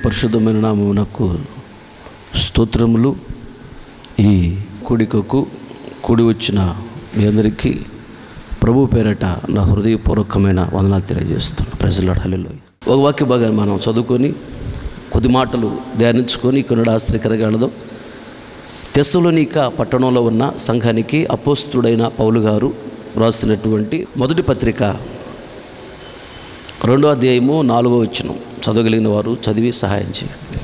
పరిశుద్ధమైన నామమునకు స్తోత్రములు. ఈ కూడికకు కూడి వచ్చిన మీ అందరికీ ప్రభు పేరట నా హృదయపూర్వకమైన వందనాలు తెలియజేస్తున్నాను. ప్రైజ్ హల్లెలూయా. ఒక వాక్య భాగాన్ని మనం చదువుకొని కొద్ది మాటలు ధ్యానించుకొని ఇక్కడ ఆశ్రయకరగలదాం. తెస్సలోనిక పట్టణంలో ఉన్న సంఘానికి అపోస్తుడైన పౌలు గారు వ్రాసినటువంటి మొదటి పత్రిక 2వ అధ్యాయము 4వ వచనం చదవగలిగిన వారు చదివి సహాయం చేయండి.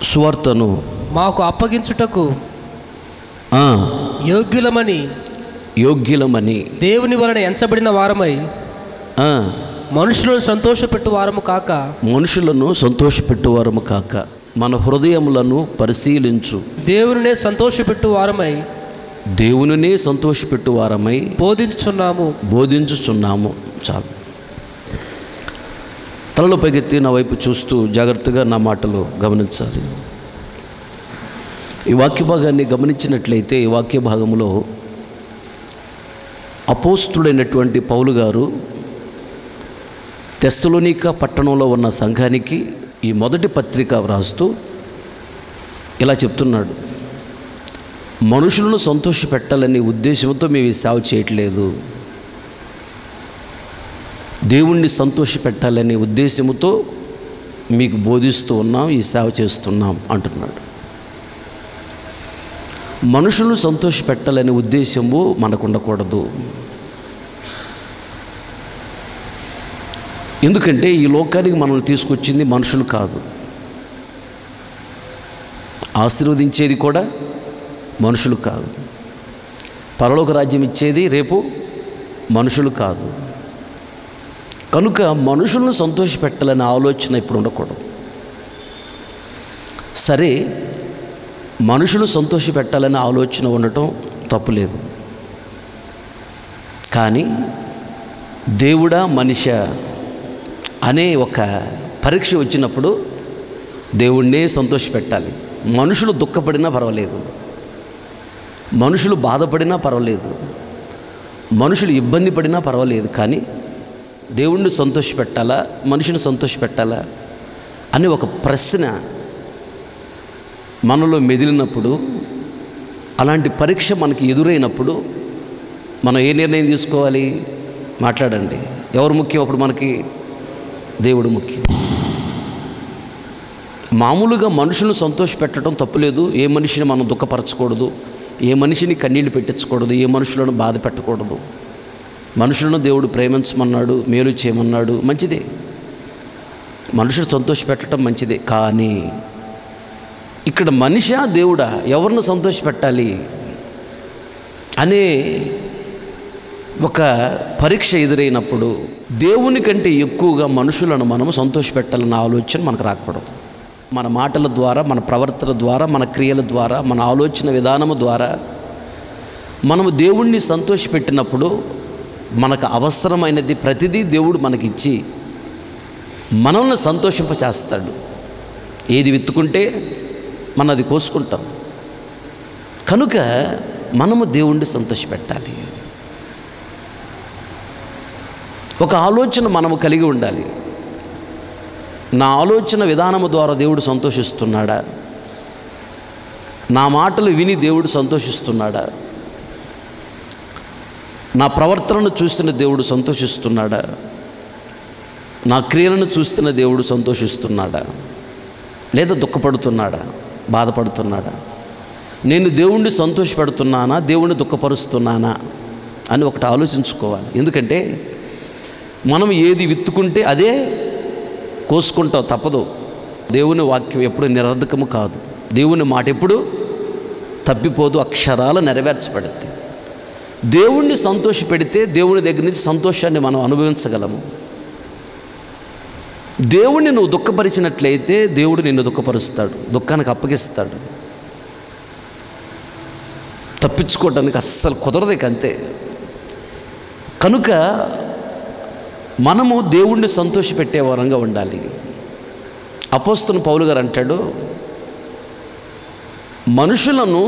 సువార్తను మాకు అప్పగించుటకు యోగ్యులమని దేవుని వలన ఎంచబడిన వారమై మనుషులను సంతోషపెట్టు వారము కాక మన హృదయములను పరిశీలించు దేవునినే సంతోషపెట్టు వారమై బోధించుచున్నాము. చాలు. తలలో పైకెత్తి నా వైపు చూస్తూ జాగ్రత్తగా నా మాటలు గమనించాలి. ఈ వాక్య భాగాన్ని గమనించినట్లయితే ఈ వాక్య భాగంలో అపోస్తుడైనటువంటి పౌలు గారు తెస్సలోనిక పట్టణంలో ఉన్న సంఘానికి ఈ మొదటి పత్రిక వ్రాస్తూ ఇలా చెప్తున్నాడు. మనుషులను సంతోషపెట్టాలనే ఉద్దేశంతో మేము ఈ సేవ చేయట్లేదు, దేవుణ్ణి సంతోషపెట్టాలనే ఉద్దేశంతో మీకు బోధిస్తూ ఉన్నాం, ఈ సేవ చేస్తున్నాం అంటున్నాడు. మనుషులను సంతోషపెట్టాలనే ఉద్దేశము మనకు ఉండకూడదు. ఎందుకంటే ఈ లోకానికి మనల్ని తీసుకొచ్చింది మనుషులు కాదు, ఆశీర్వదించేది కూడా మనుషులు కాదు, పరలోక రాజ్యం ఇచ్చేది రేపు మనుషులు కాదు. కనుక మనుషులను సంతోషపెట్టాలనే ఆలోచన ఇప్పుడు ఉండకూడదు. సరే, మనుషులు సంతోషపెట్టాలనే ఆలోచన ఉండటం తప్పులేదు. కానీ దేవుడా మనిషా అనే ఒక పరీక్ష వచ్చినప్పుడు దేవుణ్ణే సంతోషపెట్టాలి. మనుషులు దుఃఖపడినా పర్వాలేదు, మనుషులు బాధపడినా పర్వాలేదు, మనుషులు ఇబ్బంది పడినా పర్వాలేదు, కానీ దేవుణ్ణి సంతోషపెట్టాలా మనిషిని సంతోషపెట్టాలా అని ఒక ప్రశ్న మనలో మెదిలినప్పుడు, అలాంటి పరీక్ష మనకి ఎదురైనప్పుడు మనం ఏ నిర్ణయం తీసుకోవాలి? మాట్లాడండి. ఎవరు ముఖ్యం అప్పుడు మనకి? దేవుడు ముఖ్యం. మామూలుగా మనుషులను సంతోషపెట్టడం తప్పులేదు. ఏ మనిషిని మనం దుఃఖపరచకూడదు, ఏ మనిషిని కన్నీళ్ళు పెట్టించకూడదు, ఏ మనుషులను బాధ పెట్టకూడదు. మనుషులను దేవుడు ప్రేమించమన్నాడు, మేలు చేయమన్నాడు, మంచిదే. మనుషులు సంతోషపెట్టడం మంచిదే. కానీ ఇక్కడ మనిషా దేవుడా ఎవరిని సంతోషపెట్టాలి అనే ఒక పరీక్ష ఎదురైనప్పుడు దేవుని కంటే ఎక్కువగా మనుషులను మనము సంతోషపెట్టాలన్న ఆలోచన మనకు రాకూడదు. మన మాటల ద్వారా, మన ప్రవర్తన ద్వారా, మన క్రియల ద్వారా, మన ఆలోచన విధానము ద్వారా మనము దేవుణ్ణి సంతోషపెట్టినప్పుడు మనకు అవసరమైనది ప్రతిదీ దేవుడు మనకిచ్చి మనల్ని సంతోషింపచేస్తాడు. ఏది విత్తుకుంటే మనం అది కోసుకుంటాం. కనుక మనము దేవుణ్ణి సంతోషపెట్టాలి. ఒక ఆలోచన మనము కలిగి ఉండాలి. నా ఆలోచన విధానము ద్వారా దేవుడు సంతోషిస్తున్నాడా? నా మాటలు విని దేవుడు సంతోషిస్తున్నాడా? నా ప్రవర్తనను చూస్తున్న దేవుడు సంతోషిస్తున్నాడా? నా క్రియలను చూస్తున్న దేవుడు సంతోషిస్తున్నాడా? లేదా దుఃఖపడుతున్నాడా, బాధపడుతున్నాడా? నేను దేవుణ్ణి సంతోషపెడుతున్నానా, దేవుణ్ణి దుఃఖపరుస్తున్నానా అని ఒకటి ఆలోచించుకోవాలి. ఎందుకంటే మనం ఏది విత్తుకుంటే అదే కోసుకుంటాం, తప్పదు. దేవుని వాక్యం ఎప్పుడు నిరర్ధకము కాదు, దేవుని మాట ఎప్పుడు తప్పిపోదు, అక్షరాలు నెరవేర్చబడుద్ది. దేవుణ్ణి సంతోషపెడితే దేవుని దగ్గర నుంచి సంతోషాన్ని మనం అనుభవించగలము. దేవుణ్ణి నువ్వు దుఃఖపరిచినట్లయితే దేవుడు నిన్ను దుఃఖపరుస్తాడు, దుఃఖానికి అప్పగిస్తాడు. తప్పించుకోవడానికి అస్సలు కుదరదు. అంతే. కనుక మనము దేవుణ్ణి సంతోషపెట్టే వరంగా ఉండాలి. అపోస్తలుడైన పౌలు గారు అంటాడు, మనుషులను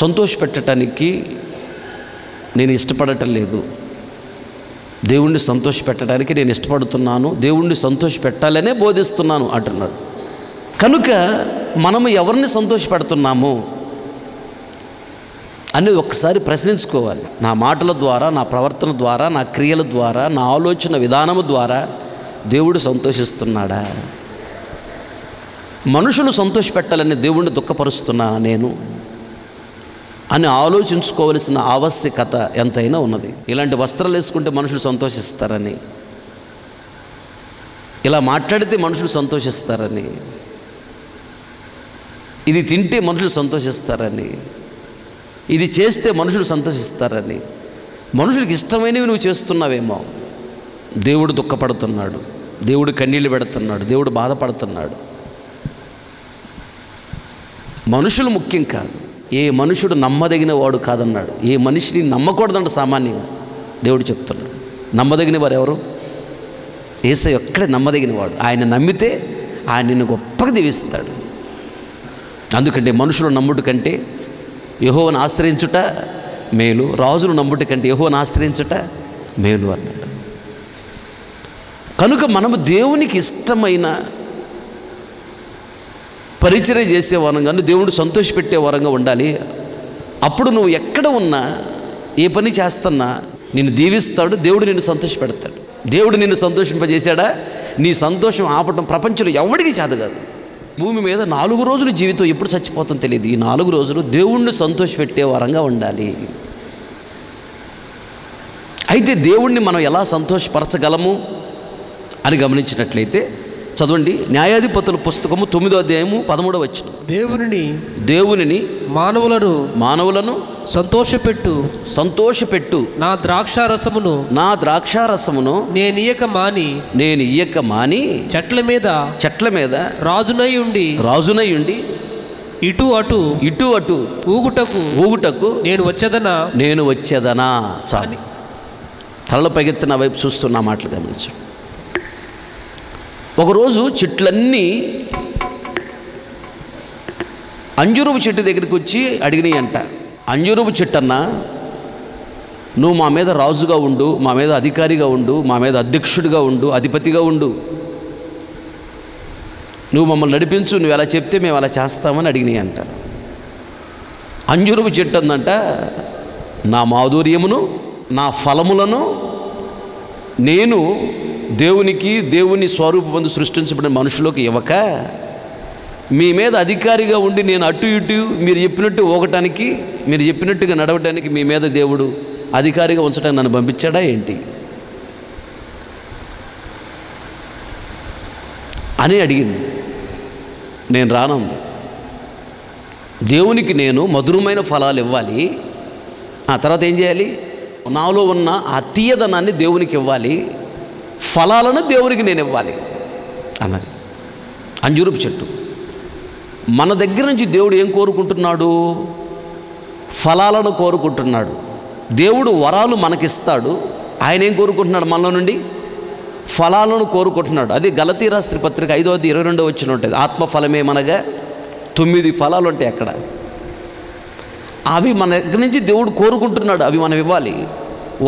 సంతోషపెట్టడానికి నేను ఇష్టపడటం లేదు, దేవుణ్ణి సంతోషపెట్టడానికి నేను ఇష్టపడుతున్నాను, దేవుణ్ణి సంతోషపెట్టాలనే బోధిస్తున్నాను అంటున్నాడు. కనుక మనము ఎవరిని సంతోషపెడుతున్నాము అని ఒక్కసారి ప్రశ్నించుకోవాలి. నా మాటల ద్వారా, నా ప్రవర్తన ద్వారా, నా క్రియల ద్వారా, నా ఆలోచన విధానము ద్వారా దేవుడు సంతోషిస్తున్నాడా? మనుషులు సంతోషపెట్టాలని దేవుణ్ణి దుఃఖపరుస్తున్నానా నేను అని ఆలోచించుకోవలసిన ఆవశ్యకత ఎంతైనా ఉన్నది. ఇలాంటి వస్త్రాలు వేసుకుంటే మనుషులు సంతోషిస్తారని, ఇలా మాట్లాడితే మనుషులు సంతోషిస్తారని, ఇది తింటే మనుషులు సంతోషిస్తారని, ఇది చేస్తే మనుషులు సంతోషిస్తారని, మనుషులకు ఇష్టమైనవి నువ్వు చేస్తున్నావేమో. దేవుడు దుఃఖపడుతున్నాడు, దేవుడు కన్నీళ్ళు పెడుతున్నాడు, దేవుడు బాధపడుతున్నాడు. మనుషులు ముఖ్యం కాదు, ఏ మనుషుడు నమ్మదగిన వాడు కాదన్నాడు. ఏ మనిషిని నమ్మకూడదంట సామాన్యంగా దేవుడు చెప్తున్నాడు. నమ్మదగిన వారు ఎవరు? యేసయ్య ఒక్కడే నమ్మదగిన వాడు. ఆయన నమ్మితే ఆయన నిన్ను గొప్పగా దీవిస్తాడు. అందుకంటే మనుషులు నమ్ముట కంటే యెహోవాను ఆశ్రయించుట మేలు, రాజులు నమ్ముట కంటే యెహోవాను ఆశ్రయించుట మేలు అన్నాడు. కనుక మనము దేవునికి ఇష్టమైన పరిచర్య చేసే వరంగా, దేవుడు సంతోషపెట్టే వరంగా ఉండాలి. అప్పుడు నువ్వు ఎక్కడ ఉన్నా, ఏ పని చేస్తున్నా నిన్ను దీవిస్తాడు, దేవుడు నిన్ను సంతోషపెడతాడు. దేవుడు నిన్ను సంతోషింపజేశాడా? నీ సంతోషం ఆపటం ప్రపంచంలో ఎవరికి చేత కాదు. భూమి మీద 4 రోజులు జీవితం ఎప్పుడు చచ్చిపోతుందో తెలియదు. ఈ 4 రోజులు దేవుణ్ణి సంతోషపెట్టే వరంగా ఉండాలి. అయితే దేవుణ్ణి మనం ఎలా సంతోషపరచగలము అని గమనించినట్లయితే చదవండి, న్యాయాధిపతుల పుస్తకము 9వ అధ్యాయము 13వ వచనం. దేవునిని మానవులను సంతోషపెట్టు నా ద్రాక్షారసమును నేను ఇయ్యక మాని చెట్ల మీద రాజునై ఉండి ఇటు అటు ఊగుటకు నేను వచ్చేదనా. చాలు, తలలు పైకెత్తిన వైపు చూస్తున్న మాటలు గమనించండి. ఒకరోజు చెట్లన్నీ అంజూరపు చెట్టు దగ్గరికి వచ్చి అడిగినాయి అంట, అంజూరపు చెట్టు అన్నా, నువ్వు మా మీద రాజుగా ఉండు, మా మీద అధికారిగా ఉండు, మా మీద అధ్యక్షుడిగా ఉండు, అధిపతిగా ఉండు, నువ్వు మమ్మల్ని నడిపించు, నువ్వు ఎలా చెప్తే మేము అలా చేస్తామని అడిగినాయి అంట. అంజూరపు చెట్టు అందంట, నా మాధుర్యమును నా ఫలములను నేను దేవుని స్వరూపమందు సృష్టించబడిన మనుషులకు ఇవ్వక, మీ మీద అధికారిగా ఉండి నేను అటు ఇటు మీరు చెప్పినట్టు ఊగటానికి, మీరు చెప్పినట్టుగా నడవటానికి మీ మీద దేవుడు అధికారిగా ఉంచడానికి నన్ను పంపించాడా ఏంటి అని అడిగింది. నేను రానంది. దేవునికి నేను మధురమైన ఫలాలు ఇవ్వాలి, ఆ తర్వాత ఏం చేయాలి? నాలో ఉన్న ఆ తీయదనాన్ని దేవునికి ఇవ్వాలి, ఫలాలను దేవునికి నేను ఇవ్వాలి అన్నది అంజూరపు చెట్టు. మన దగ్గర నుంచి దేవుడు ఏం కోరుకుంటున్నాడు? ఫలాలను కోరుకుంటున్నాడు. దేవుడు వరాలు మనకిస్తాడు, ఆయన ఏం కోరుకుంటున్నాడు? మనలో నుండి ఫలాలను కోరుకుంటున్నాడు. అది గలతీ రాసిన పత్రిక 5:22 వచనం ఉంటుంది. ఆత్మఫలమేమనగా 9 ఫలాలు ఉంటాయి అక్కడ. అవి మన దగ్గర నుంచి దేవుడు కోరుకుంటున్నాడు, అవి మనం ఇవ్వాలి.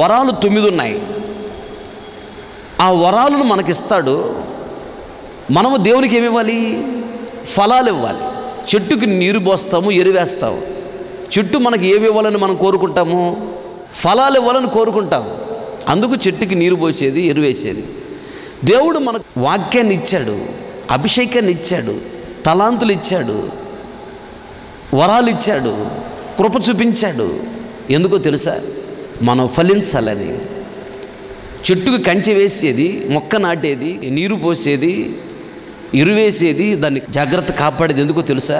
వరాలు 9 ఉన్నాయి. ఆ వరాలను మనకిస్తాడు. మనము దేవునికి ఏమి ఇవ్వాలి? ఫలాలు ఇవ్వాలి. చెట్టుకి నీరు పోస్తాము, ఎరువేస్తాము. చెట్టు మనకి ఏమి ఇవ్వాలని మనం కోరుకుంటాము? ఫలాలు ఇవ్వాలని కోరుకుంటాము. అందుకు చెట్టుకి నీరు పోసేది, ఎరువేసేది. దేవుడు మనకు వాక్యాన్ని ఇచ్చాడు, అభిషేకాన్ని ఇచ్చాడు, తలాంతులు ఇచ్చాడు, వరాలు ఇచ్చాడు, కృప చూపించాడు. ఎందుకో తెలుసా? మనం ఫలించాలని. చెట్టుకు కంచె వేసేది, మొక్క నాటేది, నీరు పోసేది, ఎరువేసేది, దాన్ని జాగ్రత్త కాపాడేది ఎందుకో తెలుసా?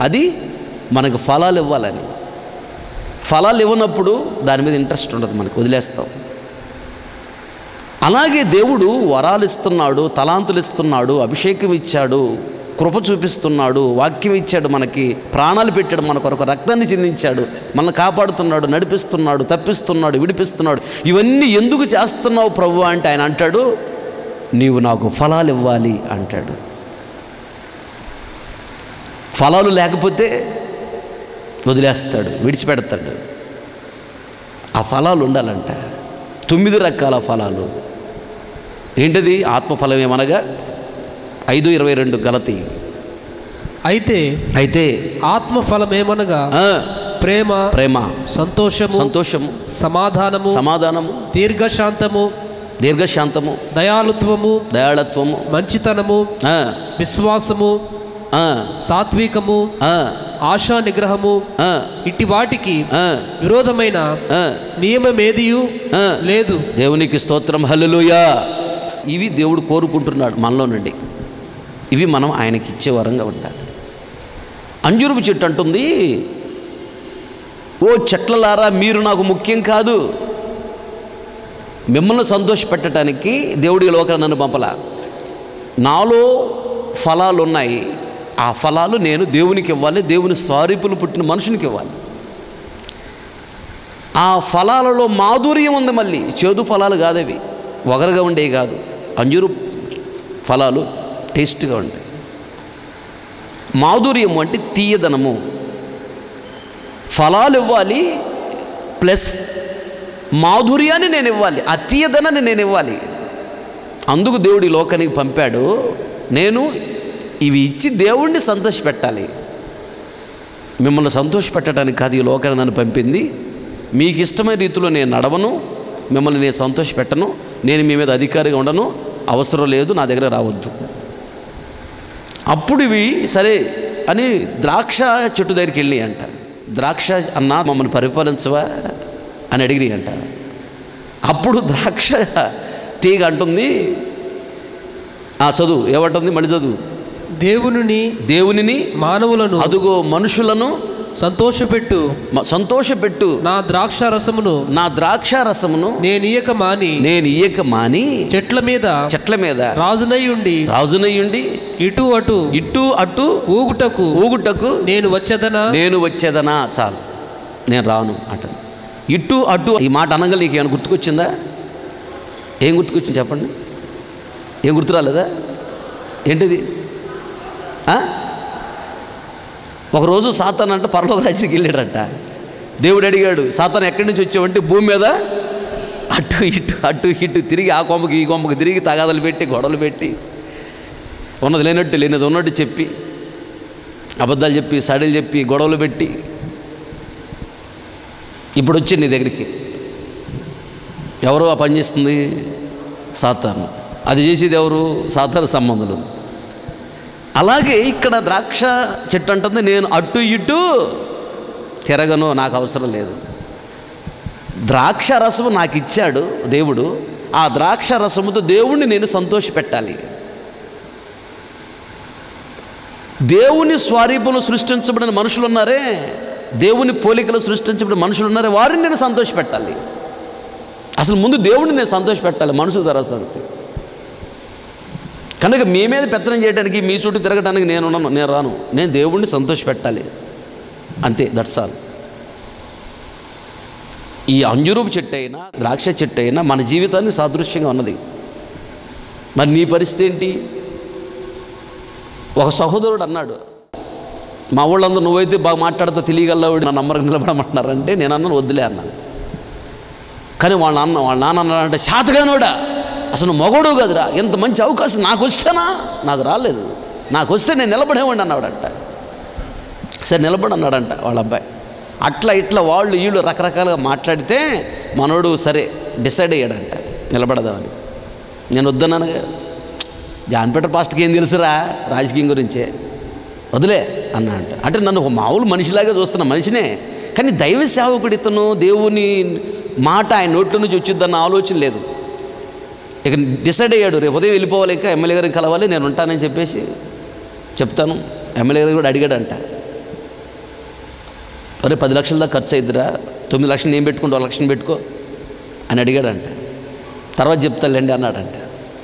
అది మనకు ఫలాలు ఇవ్వాలని. ఫలాలు ఇవ్వనప్పుడు దాని మీద ఇంట్రెస్ట్ ఉండదు, మనకు వదిలేస్తాం. అలాగే దేవుడు వరాలు ఇస్తున్నాడు, తలాంతులు ఇస్తున్నాడు, అభిషేకం ఇచ్చాడు, కృప చూపిస్తున్నాడు, వాక్యం ఇచ్చాడు, మనకి ప్రాణాలు పెట్టాడు, మన కొరకు రక్తాన్ని చిందించాడు, మనల్ని కాపాడుతున్నాడు, నడిపిస్తున్నాడు, తప్పిస్తున్నాడు, విడిపిస్తున్నాడు. ఇవన్నీ ఎందుకు చేస్తున్నావు ప్రభు అంటే ఆయన అంటాడు, నీవు నాకు ఫలాలు ఇవ్వాలి అంటాడు. ఫలాలు లేకపోతే వదిలేస్తాడు, విడిచిపెడతాడు. ఆ ఫలాలు ఉండాలంట. 9 రకాల ఫలాలు. ఏంటది? ఆత్మఫలం ఏమనగా 5:22 గలతీ. అయితే ఆత్మఫలం ఏమనగా ప్రేమ, సంతోషము, సమాధానము, దీర్ఘశాంతము, దయాళత్వము, మంచితనము, విశ్వాసము, సాత్వికము, ఆశా నిగ్రహము, ఇట్టి వాటికి విరోధమైన నియమమేదియు లేదు. దేవునికి స్తోత్రం, హల్లెలూయా. ఇవి దేవుడు కోరుకుంటున్నాడు మనలో నుండి. ఇవి మనం ఆయనకి ఇచ్చే వరంగా ఉండాలి. అంజూరపు చెట్టు అంటుంది, ఓ చెట్లలారా, మీరు నాకు ముఖ్యం కాదు. మిమ్మల్ని సంతోషపెట్టడానికి దేవుడి లోకాన్ని నన్ను పంపలా. నాలో ఫలాలు ఉన్నాయి, ఆ ఫలాలు నేను దేవునికి ఇవ్వాలి, దేవుని స్వరూపులు పుట్టిన మనుషునికి ఇవ్వాలి. ఆ ఫలాలలో మాధుర్యం ఉంది, మళ్ళీ చేదు ఫలాలు కాదవి, వగరగా ఉండేవి కాదు. అంజూరు ఫలాలు టేస్ట్గా ఉంటాయి. మాధుర్యము అంటే తీయదనము. ఫలాలు ఇవ్వాలి ప్లస్ మాధుర్యాన్ని నేను ఇవ్వాలి, ఆ తీయదనాన్ని నేను ఇవ్వాలి. అందుకు దేవుడు ఈ లోకానికి పంపాడు. నేను ఇవి ఇచ్చి దేవుణ్ణి సంతోషపెట్టాలి. మిమ్మల్ని సంతోషపెట్టడానికి కాదు ఈ లోకాన్ని నన్ను పంపింది. మీకు ఇష్టమైన రీతిలో నేను నడవను, మిమ్మల్ని నేను సంతోషపెట్టను, నేను మీ మీద అధికారిగా ఉండను, అవసరం లేదు, నా దగ్గర రావద్దు. అప్పుడు ఇవి సరే అని ద్రాక్ష చెట్టు దగ్గరికి వెళ్ళి అంట, ద్రాక్ష అన్నా మమ్మల్ని పరిపాలించవా అని అడిగినాయి అంట. అప్పుడు ద్రాక్ష తీగ అంటుంది, చదువు ఏమంటుంది, మళ్ళీ చదువు. దేవునిని మానవులను, అదుగో మనుషులను సంతోషపెట్టు నా ద్రాక్ష రసమును నేను ఇయ్యక మాని చెట్ల మీద రాజునై ఉండి ఇటు అటు ఊగుటకు నేను వచ్చేదనా. చాలు, నేను రాను అంట. ఇటు అటు ఈ మాట అనగా నీకు ఏమైనా గుర్తుకొచ్చిందా? ఏం గుర్తుకొచ్చింది చెప్పండి? ఏం గుర్తు రాలేదా? ఏంటిది? ఒకరోజు సాతాన్ అంట పరలోక రాజ్యానికి వెళ్ళాడట. దేవుడు అడిగాడు, సాతాన్ ఎక్కడి నుంచి వచ్చావంటే భూమి మీద అటు ఇటు తిరిగి ఆ కొమ్మకి ఈ కొమ్మకి తిరిగి తగాదలు పెట్టి గొడవలు పెట్టి ఉన్నది లేనది ఉన్నట్టు చెప్పి అబద్ధాలు చెప్పి సడలు చెప్పి గొడవలు పెట్టి ఇప్పుడు వచ్చింది నీ దగ్గరికి. ఎవరు ఆ పని చేస్తుంది? సాతాను. అది చేసేది ఎవరు? సాతాను సంబంధులు. అలాగే ఇక్కడ ద్రాక్ష చెట్టు అంటుంది, నేను అటు ఇటు తిరగను, నాకు అవసరం లేదు. ద్రాక్ష రసము నాకు ఇచ్చాడు దేవుడు, ఆ ద్రాక్ష రసముతో దేవుణ్ణి నేను సంతోషపెట్టాలి. దేవుని స్వరూపంలో సృష్టించబడిన మనుషులు ఉన్నారే, దేవుని పోలికలు సృష్టించబడిన మనుషులు ఉన్నారే, వారిని నేను సంతోషపెట్టాలి. అసలు ముందు దేవుడిని నేను సంతోషపెట్టాలి, మనుషుల తర్వాత సంగతి. కనుక మీ మీద పెత్తనం చేయడానికి, మీ చుట్టూ తిరగడానికి నేను రాను. నేను దేవుణ్ణి సంతోషపెట్టాలి, అంతే, దట్స్ ఆల్. ఈ అంజూరపు చెట్టు అయినా ద్రాక్ష చెట్టు అయినా మన జీవితాన్ని సాదృశ్యంగా ఉన్నది. మరి నీ పరిస్థితి ఏంటి? ఒక సహోదరుడు అన్నాడు, మా ఊళ్ళందరూ నువ్వైతే బాగా మాట్లాడుతూ తెలియగలవాడు, నా నంబర్కి నిలబడమంటున్నారంటే నేను అన్నాను వద్దులే అన్నాను. కానీ వాళ్ళ నాన్న అన్నాడంటే, శాతగానోడా, అసలు మగోడు కదురా, ఎంత మంచి అవకాశం నాకు వస్తేనా, నాకు రాలేదు, నాకు వస్తే నేను నిలబడేవాడిని అన్నాడంట. సరే నిలబడి అన్నాడంట వాళ్ళ అబ్బాయి. అట్లా ఇట్లా వాళ్ళు వీళ్ళు రకరకాలుగా మాట్లాడితే మనోడు సరే డిసైడ్ అయ్యాడంట నిలబడదామని. నేను వద్దన్నానుగా, జాన్పేట పాస్టర్కి ఏం తెలుసురా రాజకీయం గురించే, వదిలే అన్నా అంట. అంటే నన్ను ఒక మామూలు మనిషిలాగా చూస్తున్న మనిషినే, కానీ దైవ సేవకుడు ఇతను, దేవుని మాట ఆయన నోట్ల నుంచి వచ్చిద్దన్న ఆలోచన లేదు. ఇక డిసైడ్ అయ్యాడు, రేపు ఉదయం వెళ్ళిపోవాలి, ఇంకా ఎమ్మెల్యే గారిని కలవాలి, నేను ఉంటానని చెప్పేసి చెప్తాను. ఎమ్మెల్యే గారు కూడా అడిగాడంట, అరే 10 లక్షల దాకా ఖర్చు అయిద్దిరా, 9 లక్షలు నేను పెట్టుకుంటూ 1 లక్షని పెట్టుకో అని అడిగాడంట. తర్వాత చెప్తాలేండి అన్నాడంట.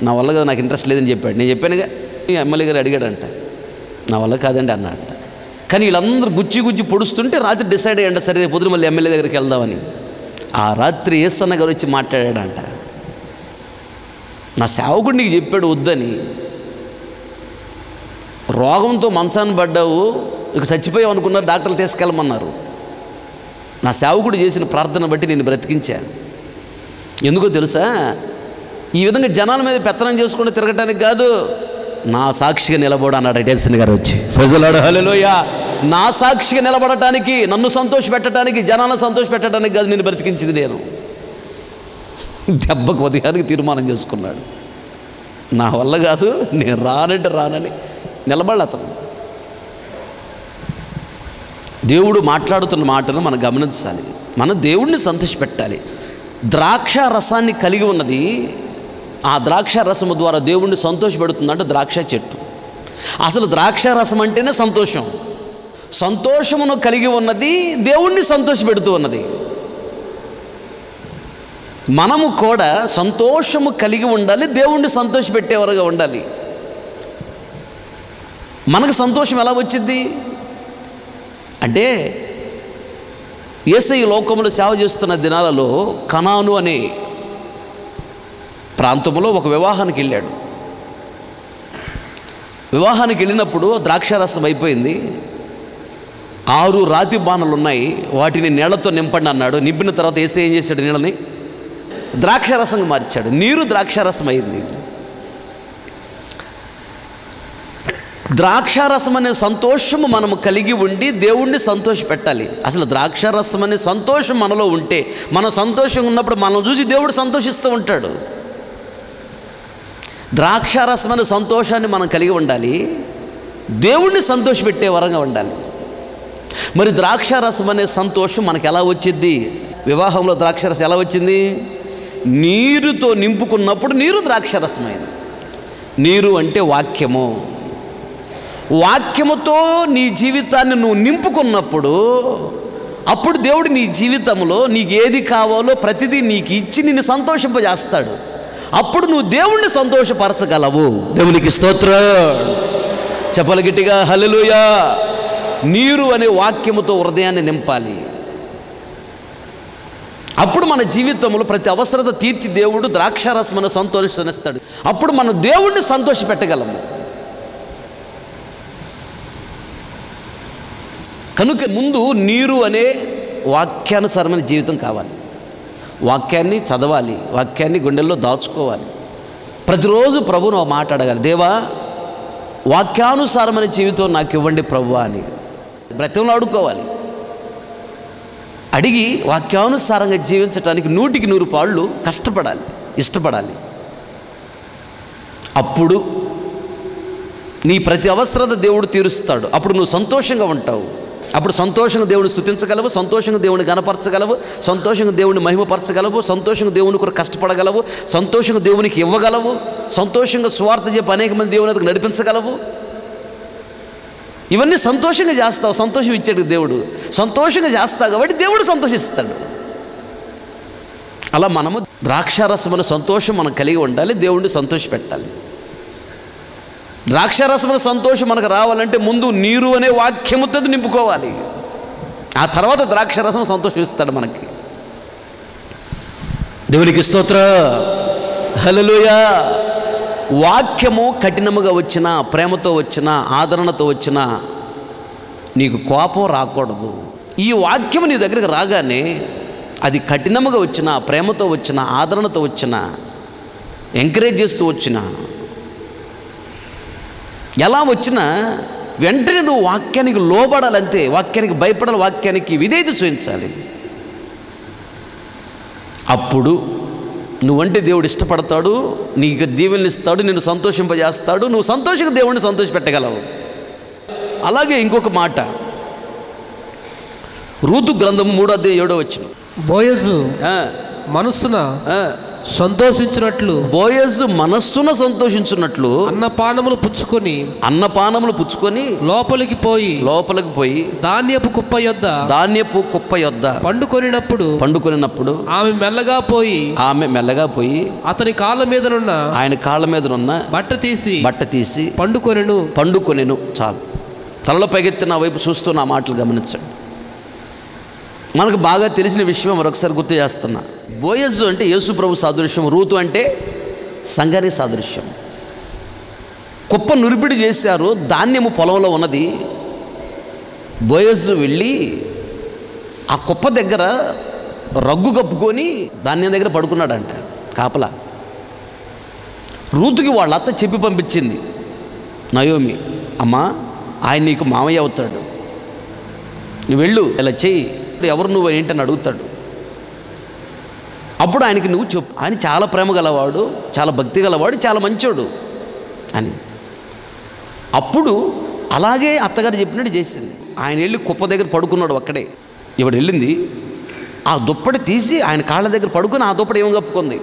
నా వల్ల కదా, నాకు ఇంట్రెస్ట్ లేదని చెప్పాడు. నేను చెప్పానుగా, ఎమ్మెల్యే గారు అడిగాడంట, నా వల్ల కాదండి అన్నాడంట. కానీ వీళ్ళందరూ గుచ్చి పొడుస్తుంటే రాత్రి డిసైడ్ అయ్యండి, సరే రేపు పొద్దున మళ్ళీ ఎమ్మెల్యే దగ్గరికి వెళ్దామని. ఆ రాత్రి ఏసన్న గారు వచ్చి మాట్లాడాడంట, నా సేవకుడు నీకు చెప్పాడు వద్దని, రోగంతో మంచాన్ని పడ్డావు, ఇక చచ్చిపోయావు అనుకున్నారు, డాక్టర్లు తీసుకెళ్ళమన్నారు. నా సేవకుడు చేసిన ప్రార్థన బట్టి నేను బ్రతికించాను. ఎందుకో తెలుసా? ఈ విధంగా జనాల మీద పెత్తనం చేసుకుంటూ తిరగటానికి కాదు, నా సాక్షిగా నిలబడు అన్నాడు ఎడిసన్ గారు వచ్చి. ప్రజలాడు హల్లెలూయా. నా సాక్షిగా నిలబడటానికి, నన్ను సంతోష పెట్టడానికి, జనాలను సంతోష పెట్టడానికి కాదు నేను బ్రతికించింది నేను. దెబ్బకు ఉదయానికి తీర్మానం చేసుకున్నాడు, నా వల్ల కాదు, నేను రానంటే రానని నిలబడాలి అతను. దేవుడు మాట్లాడుతున్న మాటను మనం గమనించాలి. మనం దేవుడిని సంతోషపెట్టాలి. ద్రాక్ష రసాన్ని కలిగి ఉన్నది, ఆ ద్రాక్ష రసము ద్వారా దేవుణ్ణి సంతోషపెడుతుందంటే ద్రాక్ష చెట్టు. అసలు ద్రాక్ష రసం అంటేనే సంతోషం. సంతోషమును కలిగి ఉన్నది దేవుణ్ణి సంతోషపెడుతూ ఉన్నది. మనము కూడా సంతోషము కలిగి ఉండాలి, దేవుణ్ణి సంతోషపెట్టేవారుగా ఉండాలి. మనకు సంతోషం ఎలా వచ్చింది అంటే, యేసయ్య లోకములో సేవ చేస్తున్న దినాలలో కనాను అనే ప్రాంతంలో ఒక వివాహానికి వెళ్ళాడు. వివాహానికి వెళ్ళినప్పుడు ద్రాక్షారసం అయిపోయింది. 6 రాతి బాణలు ఉన్నాయి, వాటిని నీళ్లతో నింపండి అన్నాడు. నింపిన తర్వాత యేసయ్య ఏం చేశాడు? నీళ్ళని ద్రాక్షారసంగా మార్చాడు. నీరు ద్రాక్షారసం అయింది. ద్రాక్షారసం అనే సంతోషము మనము కలిగి ఉండి దేవుణ్ణి సంతోష పెట్టాలి. అసలు ద్రాక్షారసం అనే సంతోషం మనలో ఉంటే, మనం సంతోషంగా ఉన్నప్పుడు మనం చూసి దేవుడు సంతోషిస్తూ ఉంటాడు. ద్రాక్షారసం అనే సంతోషాన్ని మనం కలిగి ఉండాలి, దేవుణ్ణి సంతోషపెట్టే వరంగా ఉండాలి. మరి ద్రాక్షారసం అనే సంతోషం మనకు ఎలా వచ్చింది? వివాహంలో ద్రాక్షారసం ఎలా వచ్చింది? నీరుతో నింపుకున్నప్పుడు నీరు ద్రాక్షారసమైంది. నీరు అంటే వాక్యము. వాక్యముతో నీ జీవితాన్ని నువ్వు నింపుకున్నప్పుడు అప్పుడు దేవుడు నీ జీవితంలో నీకు ఏది కావాలో ప్రతిదీ నీకు ఇచ్చి నిన్ను సంతోషింపజేస్తాడు. అప్పుడు నువ్వు దేవుణ్ణి సంతోషపరచగలవు. దేవునికి స్తోత్రం చెప్పాలి గట్టిగా, హల్లెలూయా. నీరు అనే వాక్యముతో హృదయాన్ని నింపాలి. అప్పుడు మన జీవితంలో ప్రతి అవసరత తీర్చి దేవుడు ద్రాక్షారసమును సంతోషిస్తాడు. అప్పుడు మనం దేవుణ్ణి సంతోషపెట్టగలము. కనుక ముందు నీరు అనే వాక్యానుసారమైన జీవితం కావాలి. వాక్యాన్ని చదవాలి, వాక్యాన్ని గుండెల్లో దాచుకోవాలి. ప్రతిరోజు ప్రభువును మాట్లాడగాలి, దేవా వాక్యానుసారమైన జీవితం నాకు ఇవ్వండి ప్రభువా అని బ్రతంలో అడుక్కోవాలి. అడిగి వాక్యానుసారంగా జీవించడానికి 100కి 100 పాళ్ళు కష్టపడాలి, ఇష్టపడాలి. అప్పుడు నీ ప్రతి అవసరత దేవుడు తీరుస్తాడు. అప్పుడు నువ్వు సంతోషంగా ఉంటావు. అప్పుడు సంతోషంగా దేవుని స్తుతించగలవు, సంతోషంగా దేవుని గణపరచగలవు, సంతోషంగా దేవుని మహిమపరచగలవు, సంతోషంగా దేవుని కొరకు కష్టపడగలవు, సంతోషంగా దేవునికి ఇవ్వగలవు, సంతోషంగా స్వార్థ చెప్పి అనేక మంది దేవుని దగ్గర నడిపించగలవు. ఇవన్నీ సంతోషంగా చేస్తావు. సంతోషం ఇచ్చాడు దేవుడు. సంతోషంగా చేస్తావు కాబట్టి దేవుడు సంతోషిస్తాడు. అలా మనము ద్రాక్షారసమైన సంతోషం మనం కలిగి ఉండాలి, దేవుణ్ణి సంతోషపెట్టాలి. ద్రాక్షారసమైన సంతోషం మనకు రావాలంటే ముందు నీరు అనే వాక్యముతో నింపుకోవాలి. ఆ తర్వాత ద్రాక్షారసం సంతోషం ఇస్తాడు మనకి. దేవునికి స్తోత్రం, హల్లెలూయా. వాక్యము కఠినముగా వచ్చినా, ప్రేమతో వచ్చినా, ఆదరణతో వచ్చినా నీకు కోపం రాకూడదు. ఈ వాక్యము నీ దగ్గరికి రాగానే అది కఠినముగా వచ్చినా, ప్రేమతో వచ్చినా, ఆదరణతో వచ్చినా, ఎంకరేజ్ చేస్తూ వచ్చినా, ఎలా వచ్చినా వెంటనే నువ్వు వాక్యానికి లోబడాలంతే. వాక్యానికి భయపడాలి, వాక్యానికి విధేయత చూపించాలి. అప్పుడు నువ్వంటే దేవుడు ఇష్టపడతాడు, నీకు దీవెనలు ఇస్తాడు, నిన్ను సంతోషింపజేస్తాడు, నువ్వు సంతోషంగా దేవుడిని సంతోషపెట్టగలవు. అలాగే ఇంకొక మాట, రూతు గ్రంథము 3:7 బోయజు మనస్సున సంతోషించినట్లు, బోయజు మనస్సున సంతోషించున్నట్లు అన్నపానములు పుచ్చుకొని లోపలికి పోయి ధాన్యపు కుప్ప యొద్ద పండుకొనినప్పుడు ఆమె మెల్లగా పోయి అతని ఆయన కాళ్ళ మీదనున్న బట్ట తీసి పండుకొనెను. చాలు. తలలో పైకెత్తి నా వైపు చూస్తూ నా మాటలు గమనించండి. మనకు బాగా తెలిసిన విషయం మరొకసారి గుర్తు చేస్తున్నా. బోయజు అంటే యేసు ప్రభు సాదృశ్యం, రూతు అంటే సంఘానికి సాదృశ్యం. కుప్ప నురిపిడి చేశారు, ధాన్యము పొలంలో ఉన్నది. బోయజు వెళ్ళి ఆ కుప్ప దగ్గర రగ్గు కప్పుకొని ధాన్యం దగ్గర పడుకున్నాడంట కాపలా. రూతుకి వాళ్ళ అత్త చెప్పి పంపించింది, నయోమి, అమ్మా ఆయన నీకు మామయ్య అవుతాడు, నువ్వు వెళ్ళు, ఇలా చెయ్యి, ఎవరు నువ్వు ఏంటని అడుగుతాడు. అప్పుడు ఆయనకి నువ్వు చెప్పు, ఆయన చాలా ప్రేమ గలవాడు, చాలా భక్తి గలవాడు, చాలా మంచోడు అని. అప్పుడు అలాగే అత్తగారు చెప్పినట్టు చేసింది. ఆయన వెళ్ళి కుప్ప దగ్గర పడుకున్నాడు అక్కడే. ఇవిడ వెళ్ళింది, ఆ దుప్పటి తీసి ఆయన కాళ్ళ దగ్గర పడుకుని ఆ దుప్పటి ఏమో కప్పుకుంది.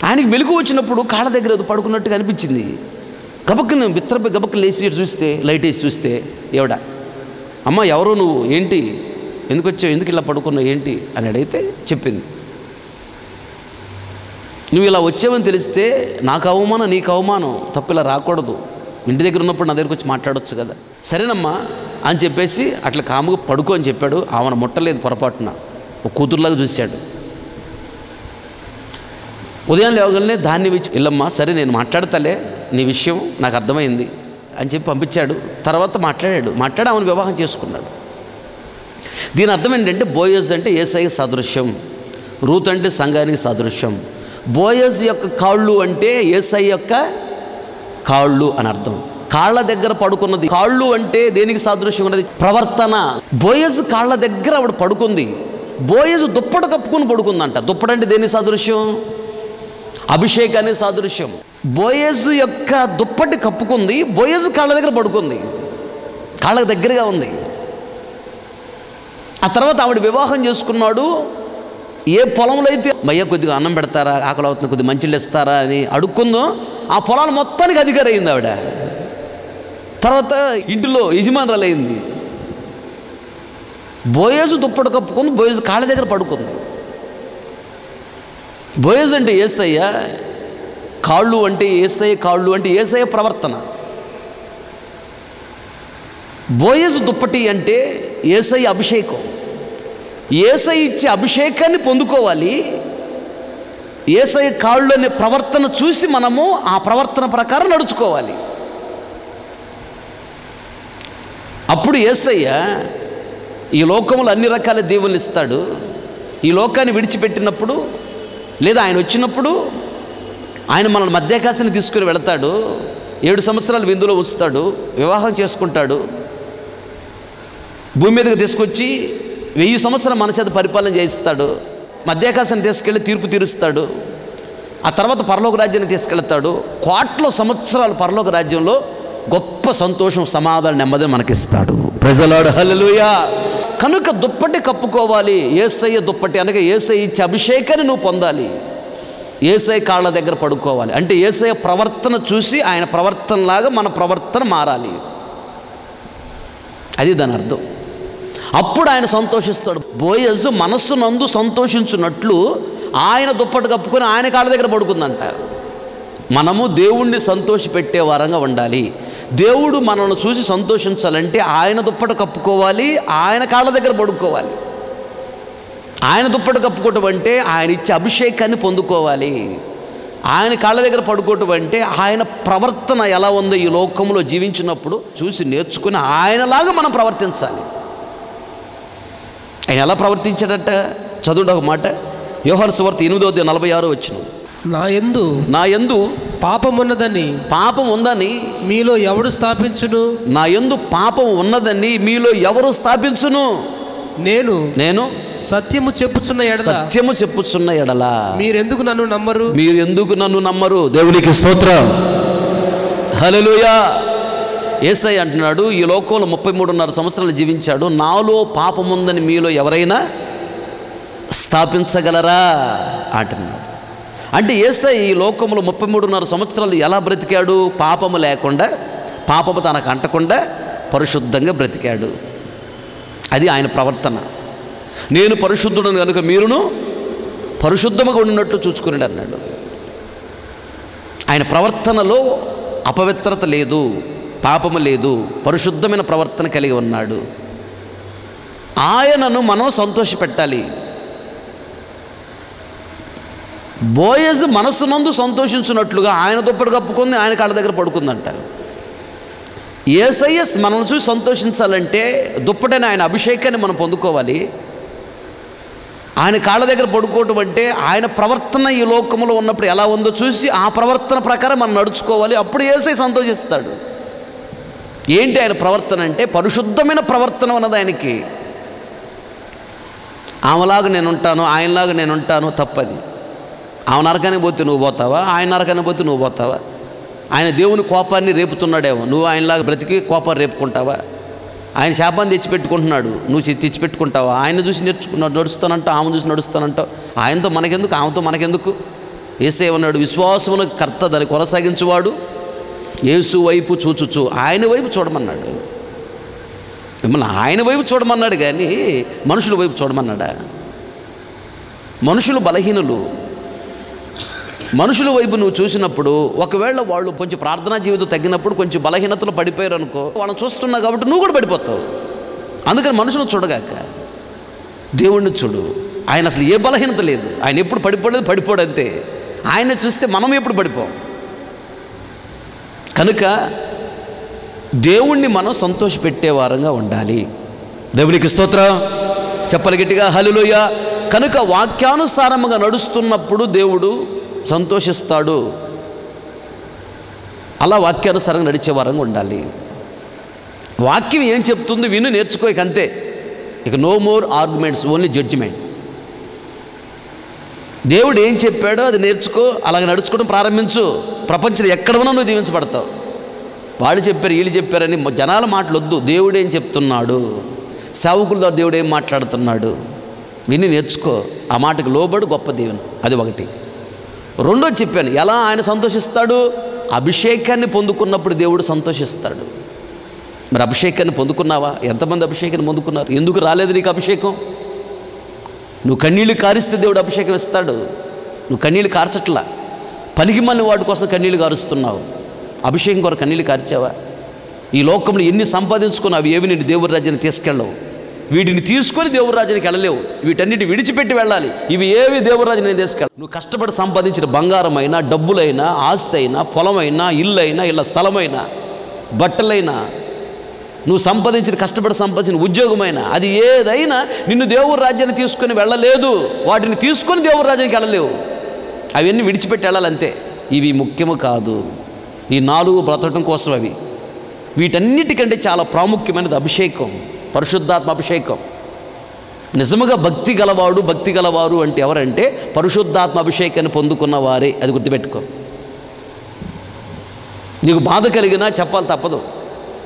ఆయనకి మెలకు వచ్చినప్పుడు కాళ్ళ దగ్గర పడుకున్నట్టుగా అనిపించింది. గబక్కున బిత్రపై గబక్కు లేచి చూస్తే, లైట్ వేసి చూస్తే ఎవడ, అమ్మ ఎవరో నువ్వు, ఏంటి, ఎందుకు వచ్చావు, ఎందుకు ఇలా పడుకున్నావు, ఏంటి అని అడిగితే చెప్పింది. నువ్వు ఇలా వచ్చావని తెలిస్తే నాకు అవమానం, నీకు అవమానం, తప్పు ఇలా రాకూడదు, ఇంటి దగ్గర ఉన్నప్పుడు నా దగ్గరికి వచ్చి మాట్లాడవచ్చు కదా. సరేనమ్మా అని చెప్పేసి అట్లా కాముగా పడుకో అని చెప్పాడు. ఆమెను ముట్టలేదు, పొరపాటున ఒక కూతురులాగా చూశాడు. ఉదయం లేవగానే ధాన్యం ఇచ్చి, వెళ్ళమ్మా, సరే నేను మాట్లాడతాలే, నీ విషయం నాకు అర్థమైంది అని చెప్పి పంపించాడు. తర్వాత మాట్లాడి ఆమెను వివాహం చేసుకున్నాడు. దీని అర్థం ఏంటంటే బోయజ్ అంటే యేసయ్య సాదృశ్యం, రూత్ అంటే సంఘానికి సాదృశ్యం. బోయజ్ యొక్క కాళ్ళు అంటే యేసయ్య యొక్క కాళ్ళు అని అర్థం. కాళ్ళ దగ్గర పడుకున్నది, కాళ్ళు అంటే దేనికి సాదృశ్యం ఉన్నది, ప్రవర్తన. బోయజ్ కాళ్ళ దగ్గర ఆవిడ పడుకుంది. బోయజ్ దుప్పటి కప్పుకుని పడుకుందంట. దుప్పటి అంటే దేనికి సాదృశ్యం, అభిషేకానికి సాదృశ్యం. బోయజ్ యొక్క దుప్పటి కప్పుకుంది, బోయజ్ కాళ్ళ దగ్గర పడుకుంది, కాళ్ళకు దగ్గరగా ఉంది. ఆ తర్వాత ఆవిడ వివాహం చేసుకున్నాడు. ఏ పొలంలో అయితే మయ్య కొద్దిగా అన్నం పెడతారా, ఆకలి అవుతుంది, కొద్దిగా మంచిళ్ళు ఇస్తారా అని అడుక్కుందో ఆ పొలాలు మొత్తానికి అధికారి అయింది ఆవిడ. తర్వాత ఇంటిలో యజమానురాలు అయింది. బోయజు దుప్పటి కప్పుకుంది, బోయజు కాళ్ళ దగ్గర పడుకుంది. బోయజ్ అంటే యేసయ్య, కాళ్ళు అంటే యేసయ్య, కాళ్ళు అంటే యేసయ్య ప్రవర్తన. బోయజు దుప్పటి అంటే యేసయ్య అభిషేకం. యేసయ్య ఇచ్చే అభిషేకాన్ని పొందుకోవాలి. యేసయ్య కాళ్ళు అనే ప్రవర్తన చూసి మనము ఆ ప్రవర్తన ప్రకారం నడుచుకోవాలి. అప్పుడు యేసయ్య ఈ లోకంలో అన్ని రకాల దీవెనలు ఇస్తాడు. ఈ లోకాన్ని విడిచిపెట్టినప్పుడు లేదా ఆయన వచ్చినప్పుడు ఆయన మనల్ని మధ్యాకాశాన్ని తీసుకుని వెళతాడు. 7 సంవత్సరాలు విందులో ఉంచుతాడు, వివాహం చేసుకుంటాడు, భూమి మీదకి తీసుకొచ్చి 1000 సంవత్సరాలు మన చేత పరిపాలన చేయిస్తాడు. మధ్యాకాశాన్ని తీసుకెళ్ళి తీర్పు తీరుస్తాడు. ఆ తర్వాత పరలోక రాజ్యాన్ని తీసుకెళ్తాడు. కోట్ల సంవత్సరాలు పరలోక రాజ్యంలో గొప్ప సంతోషం, సమాధానం, నెమ్మది మనకిస్తాడు. ప్రైజ్ ది లార్డ్, హల్లెలూయా. కనుక దుప్పటి కప్పుకోవాలి. యేసయ్య దుప్పటి అనగా యేసయ్య ఇచ్చే అభిషేకాన్ని నువ్వు పొందాలి. యేసయ్య కాళ్ళ దగ్గర పడుకోవాలి. అంటే యేసయ్య ప్రవర్తన చూసి ఆయన ప్రవర్తనలాగా మన ప్రవర్తన మారాలి. అది దాని అర్థం. అప్పుడు ఆయన సంతోషిస్తాడు. బోయజు మనస్సునందు సంతోషించున్నట్లు ఆయన దుప్పటి కప్పుకొని ఆయన కాళ్ళ దగ్గర పడుకుందంట. మనము దేవుణ్ణి సంతోషపెట్టే వారంగా ఉండాలి. దేవుడు మనల్ని చూసి సంతోషించాలంటే ఆయన దుప్పటి కప్పుకోవాలి, ఆయన కాళ్ళ దగ్గర పడుకోవాలి. ఆయన దుప్పటి కప్పుకోవటం అంటే ఆయన ఇచ్చే అభిషేకాన్ని పొందుకోవాలి. ఆయన కాళ్ళ దగ్గర పడుకోవటం అంటే ఆయన ప్రవర్తన ఎలా ఉందో ఈ లోకంలో జీవించినప్పుడు చూసి నేర్చుకుని ఆయనలాగా మనం ప్రవర్తించాలి. ఆయన ఎలా ప్రవర్తించాడట చదువుడు ఒక మాట. యోహాను సువార్త 8:46 నా యందు పాపం ఉన్నదని మీలో ఎవడు స్థాపించును? నా యందు పాపం ఉన్నదని మీలో ఎవరు స్థాపించును? నేను సత్యము చెప్పుచున్న ఎడల మీరెందుకు నన్ను నమ్మరు? దేవునికి స్తోత్రం, హల్లెలూయా. యేసయ్య అంటున్నాడు, ఈ లోకంలో 33.5 సంవత్సరాలు జీవించాడు. నాలో పాపం ఉందని మీలో ఎవరైనా స్థాపించగలరా అంటున్నాడు. అంటే యేసయ్య ఈ లోకంలో 33.5 సంవత్సరాలు ఎలా బ్రతికాడు? పాపము లేకుండా, పాపము తనకు అంటకుండా పరిశుద్ధంగా బ్రతికాడు. అది ఆయన ప్రవర్తన. నేను పరిశుద్ధుడను కనుక మీరును పరిశుద్ధముగా ఉన్నట్లు చూసుకుని అన్నాడు. ఆయన ప్రవర్తనలో అపవిత్రత లేదు, పాపము లేదు, పరిశుద్ధమైన ప్రవర్తన కలిగి ఉన్నాడు. ఆయనను మనం సంతోషపెట్టాలి. బోయజు మనస్సునందు సంతోషించినట్లుగా ఆయన దుప్పటి కప్పుకుంది, ఆయన కాళ్ళ దగ్గర పడుకుందంట. యేసయ్య మనల్ని చూసి సంతోషించాలంటే దుప్పటైన ఆయన అభిషేకాన్ని మనం పొందుకోవాలి. ఆయన కాళ్ళ దగ్గర పడుకోవటం అంటే ఆయన ప్రవర్తన ఈ లోకంలో ఉన్నప్పుడు ఎలా ఉందో చూసి ఆ ప్రవర్తన ప్రకారం మనం నడుచుకోవాలి. అప్పుడు యేసయ్య సంతోషిస్తాడు. ఏంటి ఆయన ప్రవర్తన అంటే పరిశుద్ధమైన ప్రవర్తన ఉన్నది ఆయనకి. ఆమెలాగా నేను ఉంటాను, ఆయనలాగా నేను ఉంటాను, తప్పది. ఆమె నరకానికి పోతే నువ్వు పోతావా? ఆయన నరకానికి పోతే నువ్వు పోతావా? ఆయన దేవుని కోపాన్ని రేపుతున్నాడేమో, నువ్వు ఆయనలాగా బ్రతికి కోపాన్ని రేపుకుంటావా? ఆయన శాపాన్ని తెచ్చిపెట్టుకుంటున్నాడు, నువ్వు తెచ్చిపెట్టుకుంటావా? ఆయన చూసి నడుస్తానంటావు, ఆమె చూసి నడుస్తానంటావు. ఆయనతో మనకెందుకు, ఆమెతో మనకెందుకు? యేసయ్య ఉన్నాడు, విశ్వాసమునకు కర్త, దాన్ని కొనసాగించువాడు, యేసు వైపు చూచుచు ఆయన వైపు చూడమన్నాడు. మిమ్మల్ని ఆయన వైపు చూడమన్నాడు కానీ మనుషుల వైపు చూడమన్నాడా? మనుషులు బలహీనులు. మనుషుల వైపు నువ్వు చూసినప్పుడు ఒకవేళ వాళ్ళు కొంచెం ప్రార్థనా జీవితం తగ్గినప్పుడు కొంచెం బలహీనతలు పడిపోయారు అనుకో, వాళ్ళని చూస్తున్నావు కాబట్టి నువ్వు కూడా పడిపోతావు. అందుకని మనుషులను చూడగాక దేవుణ్ణి చూడు. ఆయన అసలు ఏ బలహీనత లేదు, ఆయన ఎప్పుడు పడిపోడు అంతే. ఆయన చూస్తే మనం ఎప్పుడు పడిపోం. కనుక దేవుణ్ణి మనం సంతోషపెట్టే వారంగా ఉండాలి. దేవునికి స్తోత్రం చెప్పాలి గట్టిగా, హల్లెలూయా. కనుక వాక్యానుసారముగా నడుస్తున్నప్పుడు దేవుడు సంతోషిస్తాడు. అలా వాక్యానుసారంగా నడిచే వారంగా ఉండాలి. వాక్యం ఏం చెప్తుంది విను, నేర్చుకో, ఇక అంతే. ఇక no more arguments, only judgement. దేవుడు ఏం చెప్పాడో అది నేర్చుకో, అలాగే నడుచుకోవడం ప్రారంభించు. ప్రపంచంలో ఎక్కడ ఉన్నా నువ్వు దీవించబడతావు. వాళ్ళు చెప్పారు, వీళ్ళు చెప్పారని జనాల మాటలు వద్దు. దేవుడు ఏం చెప్తున్నాడు, సేవకుల ద్వారా దేవుడు ఏం మాట్లాడుతున్నాడు విని నేర్చుకో. ఆ మాటకు లోబడు, గొప్ప దేవుని. అది ఒకటి. రెండోది చెప్పాను, ఎలా ఆయన సంతోషిస్తాడు? అభిషేకాన్ని పొందుకున్నప్పుడు దేవుడు సంతోషిస్తాడు. మరి అభిషేకాన్ని పొందుకున్నావా? ఎంతమంది అభిషేకాన్ని పొందుకున్నారు? ఎందుకు రాలేదు నీకు అభిషేకం? నువ్వు కన్నీళ్ళు కారిస్తే దేవుడు అభిషేకం ఇస్తాడు. నువ్వు కన్నీళ్ళు కార్చట్లా, పనికిమాలిన వాడి కోసం కన్నీళ్ళు కారుస్తున్నావు. అభిషేకం కొరకు కన్నీళ్ళు కార్చావా? ఈ లోకంలో ఎన్ని సంపాదించుకున్నావు, అవి ఏవి నేను దేవుడి రాజ్యాన్ని తీసుకెళ్ళవు. వీటిని తీసుకొని దేవుడి రాజ్యానికి వెళ్ళలేవు. వీటన్నిటి విడిచిపెట్టి వెళ్ళాలి. ఇవి ఏవి దేవుడి రాజ్యాన్ని నేను తీసుకెళ్ళ. నువ్వు కష్టపడి సంపాదించిన బంగారమైనా, డబ్బులైనా, ఆస్తి అయినా, పొలమైనా, ఇల్లు అయినా, ఇళ్ళ స్థలమైనా, బట్టలైనా, నువ్వు కష్టపడి సంపాదించిన ఉద్యోగమైనా, అది ఏదైనా నిన్ను దేవుడి రాజ్యాన్ని తీసుకొని వెళ్ళలేదు. వాటిని తీసుకొని దేవుడి రాజ్యానికి వెళ్ళలేవు. అవన్నీ విడిచిపెట్టి వెళ్ళాలంతే. ఇవి ముఖ్యము కాదు. ఈ 4 బ్రతకడం కోసం అవి. వీటన్నిటికంటే చాలా ప్రాముఖ్యమైనది అభిషేకం, పరిశుద్ధాత్మ అభిషేకం. నిజముగా భక్తి గలవారు అంటే ఎవరంటే పరిశుద్ధాత్మ అభిషేకాన్ని పొందుకున్న వారే. అది గుర్తుపెట్టుకో. నీకు బాధ కలిగినా చెప్పాలి, తప్పదు.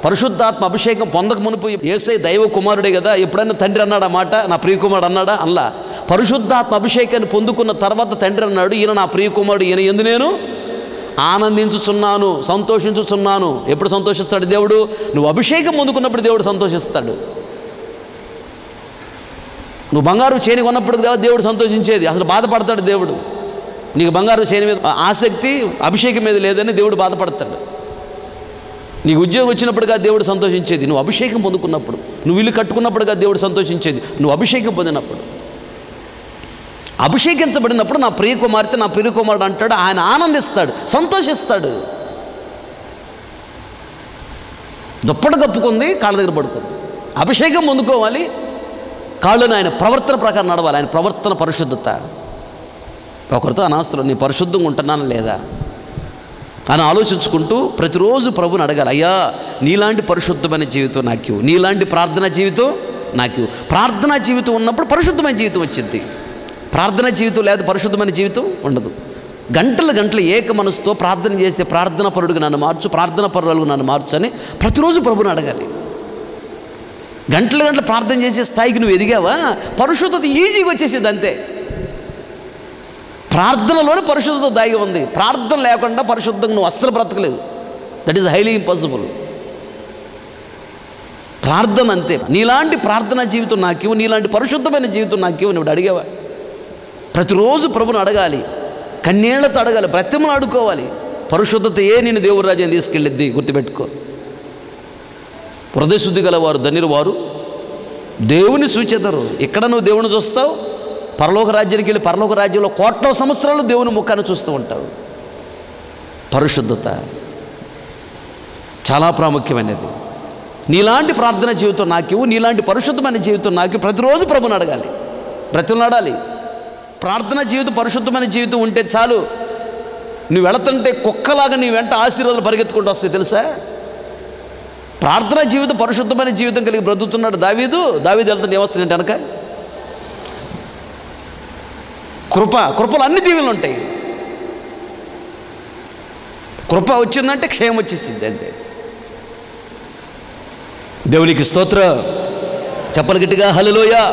పరిశుద్ధాత్మ అభిషేకం పొందక మునుపు యేసయ్య దైవ కుమారుడే కదా. ఎప్పుడైనా తండ్రి అన్నాడా మాట, నా ప్రియకుమారుడు అన్నాడా? అల్లా. పరిశుద్ధాత్మ అభిషేకాన్ని పొందుకున్న తర్వాత తండ్రి అన్నాడు, ఈయన నా ప్రియకుమారుడు, ఈయన యందు నేను ఆనందించుచున్నాను, సంతోషించుచున్నాను. ఎప్పుడు సంతోషిస్తాడు దేవుడు? నువ్వు అభిషేకం పొందుకున్నప్పుడు దేవుడు సంతోషిస్తాడు. నువ్వు బంగారు చేని కొన్నప్పుడు కదా దేవుడు సంతోషించేది. అసలు బాధపడతాడు దేవుడు. నీకు బంగారు చేని మీద ఆసక్తి, అభిషేకం మీద లేదని దేవుడు బాధపడతాడు. నీకు ఉద్యోగం వచ్చినప్పుడుగా దేవుడు సంతోషించేది నువ్వు అభిషేకం పొందుకున్నప్పుడు. నువ్వు ఇల్లు కట్టుకున్నప్పుడుగా దేవుడు సంతోషించేది నువ్వు అభిషేకం పొందినప్పుడు. అభిషేకించబడినప్పుడు నా ప్రియ కుమార్తె, నా ప్రియ కుమారుడు అంటాడు. ఆయన ఆనందిస్తాడు, సంతోషిస్తాడు. దుప్పటి కప్పుకుంది, కాళ్ళ దగ్గర పడుకుంది. అభిషేకం పొందుకోవాలి, కాళ్ళని ఆయన ప్రవర్తన ప్రకారం నడవాలి. ఆయన ప్రవర్తన పరిశుద్ధత. ఒకరితో అనవసరం నీ పరిశుద్ధంగా ఉంటున్నాను లేదా అని ఆలోచించుకుంటూ ప్రతిరోజు ప్రభుని అడగాలి. అయ్యా, నీలాంటి పరిశుద్ధమైన జీవితం నాకు, నీలాంటి ప్రార్థనా జీవితం నాకు. ప్రార్థనా జీవితం ఉన్నప్పుడు పరిశుద్ధమైన జీవితం వచ్చింది. ప్రార్థనా జీవితం లేదు, పరిశుద్ధమైన జీవితం ఉండదు. గంటలు ఏక మనసుతో ప్రార్థన చేసే ప్రార్థనా పరుడుగా నన్ను మార్చు, ప్రార్థనా పరులకు నన్ను మార్చు అని ప్రతిరోజు ప్రభుని అడగాలి. గంటలు ప్రార్థన చేసే స్థాయికి నువ్వు ఎదిగావా, పరిశుద్ధత ఈజీగా వచ్చేసేది అంతే. ప్రార్థనలోనే పరిశుద్ధత దాగి ఉంది. ప్రార్థన లేకుండా పరిశుద్ధంగా నువ్వు అస్సలు బ్రతకలేవు. That is highly impossible. ప్రార్థన అంతే. నీలాంటి ప్రార్థనా జీవితం నాకు, నీలాంటి పరిశుద్ధమైన జీవితం నాకు నువ్వు అడిగావా? ప్రతిరోజు ప్రభుని అడగాలి, కన్నీళ్లతో అడగాలి, బ్రతిమలు ఆడుకోవాలి. పరిశుద్ధత నేను దేవుడి రాజ్యాన్ని తీసుకెళ్ళిద్ది. గుర్తుపెట్టుకో. హృదయశుద్ధి గలవారు ధన్యులు వారు దేవుని సూచెదరు. ఇక్కడ నువ్వు దేవుని చూస్తావు, పరలోక రాజ్యానికి వెళ్ళి పరలోక రాజ్యంలో కోట్ల సంవత్సరాలు దేవుని ముఖాన్ని చూస్తూ ఉంటావు. పరిశుద్ధత చాలా ప్రాముఖ్యమైనది. నీలాంటి ప్రార్థన జీవితం నాకు, నీలాంటి పరిశుద్ధమైన జీవితం నాకు. ప్రతిరోజు ప్రభుని అడగాలి. బ్రతిమలాడాలి. ప్రార్థనా జీవితం, పరిశుద్ధమైన జీవితం ఉంటే చాలు. నువ్వు వెళుతుంటే కుక్కలాగా నీ వెంట ఆశీర్వాదాలు పరిగెత్తుకుంటూ వస్తాయి తెలుసా. ప్రార్థనా జీవితం, పరిశుద్ధమైన జీవితం కలిగి బ్రతుకుతున్నాడు దావీదు వెళ్తుంటే ఏమొస్తాయంటే వెనక కృపలు అన్ని దీవెనలు ఉంటాయి. కృప వచ్చిందంటే క్షేమం వచ్చేసింది అంతే. దేవునికి స్తోత్రం. చెప్పలు గట్టిగా హల్లెలూయా.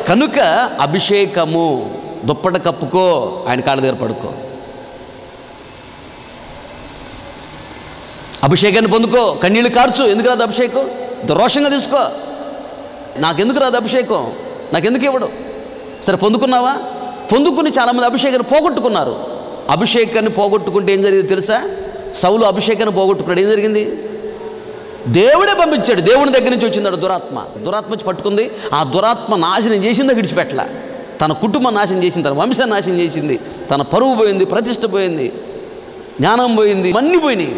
కనుక అభిషేకము, దుప్పట కప్పుకో, ఆయన కాళ్ళ దగ్గర పడుకో, అభిషేకాన్ని పొందుకో, కన్నీళ్ళు కార్చు. ఎందుకు రాదు అభిషేకం? రోషంగా తీసుకో. నాకెందుకు రాదు అభిషేకం, నాకెందుకు ఇవ్వడు? సరే పొందుకున్నావా? పొందుకుని చాలామంది అభిషేకాన్ని పోగొట్టుకున్నారు. అభిషేకాన్ని పోగొట్టుకుంటే ఏం జరిగింది తెలుసా? సౌలు అభిషేకాన్ని పోగొట్టుకున్నాడు. ఏం జరిగింది? దేవుడే పంపించాడు. దేవుని దగ్గర నుంచి వచ్చింది దురాత్మ వచ్చి పట్టుకుంది. ఆ దురాత్మ నాశనం చేసిందా విడిచిపెట్టలా. తన కుటుంబం నాశనం చేసింది, తన వంశాన్ని నాశనం చేసింది, తన పరువు పోయింది, ప్రతిష్ట పోయింది, జ్ఞానం పోయింది, అన్నీ పోయినాయి.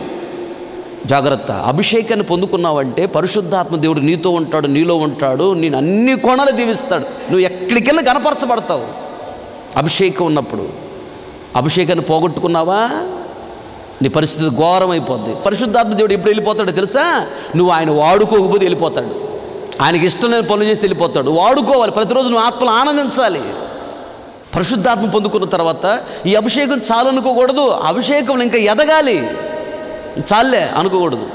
జాగ్రత్త. అభిషేకాన్ని పొందుకున్నావంటే పరిశుద్ధాత్మ దేవుడు నీతో ఉంటాడు, నీలో ఉంటాడు, నేను అన్ని కోణాలు దీవిస్తాడు. నువ్వు ఎక్కడికెళ్ళి కనపరచబడతావు అభిషేకం ఉన్నప్పుడు. అభిషేకాన్ని పోగొట్టుకున్నావా, నీ పరిస్థితి ఘోరం అయిపోద్ది. పరిశుద్ధాత్మ దేవుడు ఎప్పుడు వెళ్ళిపోతాడో తెలుసా? నువ్వు ఆయన వాడుకోకపోతే వెళ్ళిపోతాడు. ఆయనకి ఇష్టం లేని పనులు చేసి వెళ్ళిపోతాడు. వాడుకోవాలి. ప్రతిరోజు నువ్వు ఆత్మలు ఆనందించాలి. పరిశుద్ధాత్మ పొందుకున్న తర్వాత ఈ అభిషేకం చాలు అనుకోకూడదు. అభిషేకం ఇంకా ఎదగాలి. చాలే అనుకోకూడదు.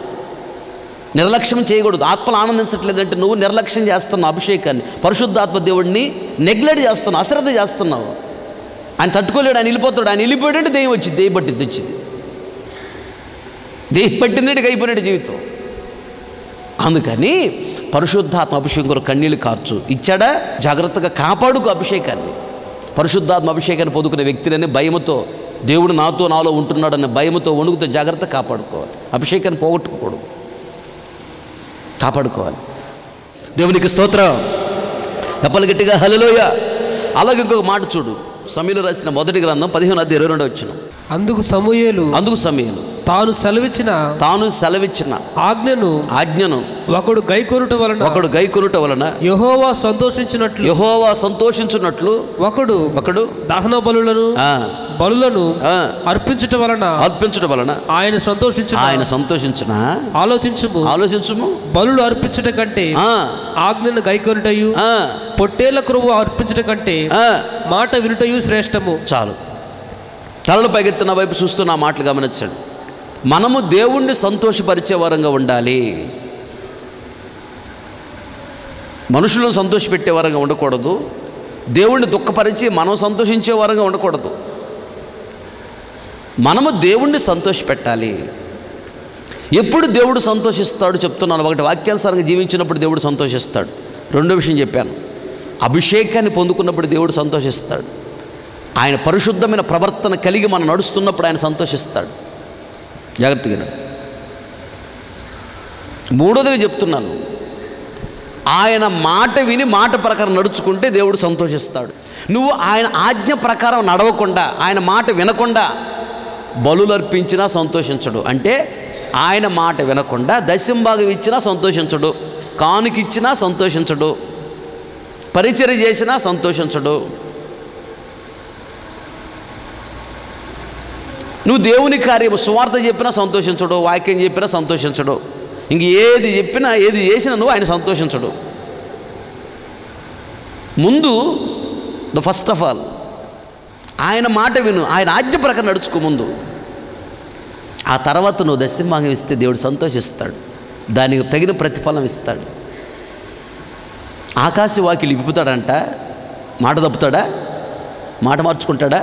నిర్లక్ష్యం చేయకూడదు. ఆత్మలు ఆనందించట్లేదంటే నువ్వు నిర్లక్ష్యం చేస్తున్నావు అభిషేకాన్ని. పరిశుద్ధాత్మ దేవుడిని నెగ్లెక్ట్ చేస్తున్నావు, అశ్రద్ధ చేస్తున్నావు. ఆయన తట్టుకోలేడు, ఆయన వెళ్ళిపోతాడు. ఆయన వెళ్ళిపోయాడంటే దెయ్యం వచ్చింది, దెయ్యం పట్టింది వచ్చింది, దెయ్యం పట్టిందంటే అయిపోయినట్టు జీవితం. అందుకని పరిశుద్ధాత్మ అభిషేకం కొరకు కన్నీళ్ళు కార్చు. ఇచ్చాడా? జాగ్రత్తగా కాపాడుకో అభిషేకాన్ని. పరిశుద్ధాత్మ అభిషేకాన్ని పొందుకునే వ్యక్తులని భయముతో, దేవుడు నాలో ఉంటున్నాడన్న భయముతో వణుకుతో జాగ్రత్త కాపాడుకోవాలి. అభిషేకాన్ని పోగొట్టుకోకూడదు, కాపాడుకోవాలి. దేవునికి స్తోత్రం. చెప్పలు గట్టిగా హల్లెలూయా. అలాగే ఇంకొక మాట చూడు, సమూయేలు రాసిన మొదటి గ్రంథం 15:22 వచ్చిన. అందుకు సమూయేలు తాను సెలవిచ్చిన ఆజ్ఞను ఒకడు గైకొనుట వలన యెహోవా సంతోషించున్నట్లు ఒకడు దహన బలులను అర్పించుట వలన ఆయన సంతోషించున. ఆలోచించుము. బలులు అర్పించుట కంటే ఆజ్ఞను గైకొనుటయు, పొట్టేళ్ల క్రొవ్వు అర్పించుట కంటే మాట వినుటయు శ్రేష్టము. చాలు. తలలు పైకెత్తిన వైపు చూస్తూ నా మాటలు గమనించండి. మనము దేవుణ్ణి సంతోషపరిచే వారంగా ఉండాలి. మనుషులను సంతోషపెట్టే వారంగా ఉండకూడదు. దేవుణ్ణి దుఃఖపరిచి మనం సంతోషించే వారంగా ఉండకూడదు. మనము దేవుణ్ణి సంతోషపెట్టాలి. ఎప్పుడు దేవుడు సంతోషిస్తాడు చెప్తున్నాను. ఒకటి, వాక్యానుసారంగా జీవించినప్పుడు దేవుడు సంతోషిస్తాడు. రెండో విషయం చెప్పాను, అభిషేకాన్ని పొందుకున్నప్పుడు దేవుడు సంతోషిస్తాడు. ఆయన పరిశుద్ధమైన ప్రవర్తన కలిగి మనం నడుస్తున్నప్పుడు ఆయన సంతోషిస్తాడు. జాగ్రత్తగా. మూడోదిగా చెప్తున్నాను, ఆయన మాట విని మాట ప్రకారం నడుచుకుంటే దేవుడు సంతోషిస్తాడు. నువ్వు ఆయన ఆజ్ఞ ప్రకారం నడవకుండా, ఆయన మాట వినకుండా బలులు అర్పించినా సంతోషించడు. అంటే ఆయన మాట వినకుండా దశంభాగం ఇచ్చినా సంతోషించడు, కానుకిచ్చినా సంతోషించడు, పరిచర్య చేసినా సంతోషించడు. నువ్వు దేవుని కార్యము సువార్త చెప్పినా సంతోషించడు, వాక్యం చెప్పినా సంతోషించడు, ఇంక ఏది చెప్పినా ఏది చేసినా నువ్వు ఆయన సంతోషించడు. ముందు ఫస్ట్ ఆఫ్ ఆల్ ఆయన మాట విను, ఆయన ఆజ్ఞ ప్రకారం నడుచుకో ముందు. ఆ తర్వాత నువ్వు దశంభాగం ఇస్తే దేవుడు సంతోషిస్తాడు, దానికి తగిన ప్రతిఫలం ఇస్తాడు. ఆకాశ వాకిలు విప్పుతాడంట, మాట తప్పుతాడా? మాట మార్చుకుంటాడా?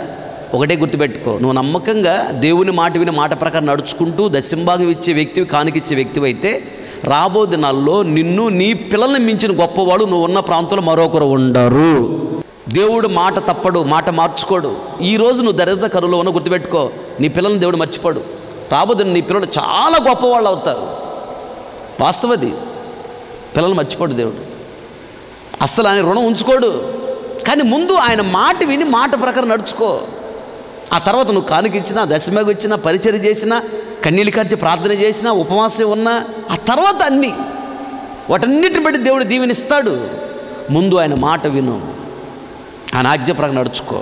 ఒకటే గుర్తుపెట్టుకో, నువ్వు నమ్మకంగా దేవుని మాట విని మాట ప్రకారం నడుచుకుంటూ దశంభాగం ఇచ్చే వ్యక్తివి, కానుకిచ్చే వ్యక్తివి అయితే రాబో దినాల్లో నిన్ను, నీ పిల్లల్ని మించిన గొప్పవాడు నువ్వు ఉన్న ప్రాంతంలో మరొకరు ఉండరు. దేవుడు మాట తప్పడు, మాట మార్చుకోడు. ఈరోజు నువ్వు దరిద్ర కరువులో ఉన్న గుర్తుపెట్టుకో, నీ పిల్లల్ని దేవుడు మర్చిపోడు. రాబోదిన నీ పిల్లలు చాలా గొప్పవాళ్ళు అవుతారు. వాస్తవది. పిల్లల్ని మర్చిపోడు దేవుడు, అస్సలు ఆయన రుణం ఉంచుకోడు. కానీ ముందు ఆయన మాట విని మాట ప్రకారం నడుచుకో. ఆ తర్వాత నువ్వు కానుకిచ్చినా, దశమేగ ఇచ్చినా, పరిచర్య చేసినా, కన్నీళ్ళు కార్చి ప్రార్థన చేసినా, ఉపవాసం ఉన్నా, ఆ తర్వాత అన్నీ వాటన్నిటిని బట్టి దేవుడు దీవెనిస్తాడు. ముందు ఆయన మాట విను. ఆయన ఆజ్ఞ ప్రకారం నడుచుకో.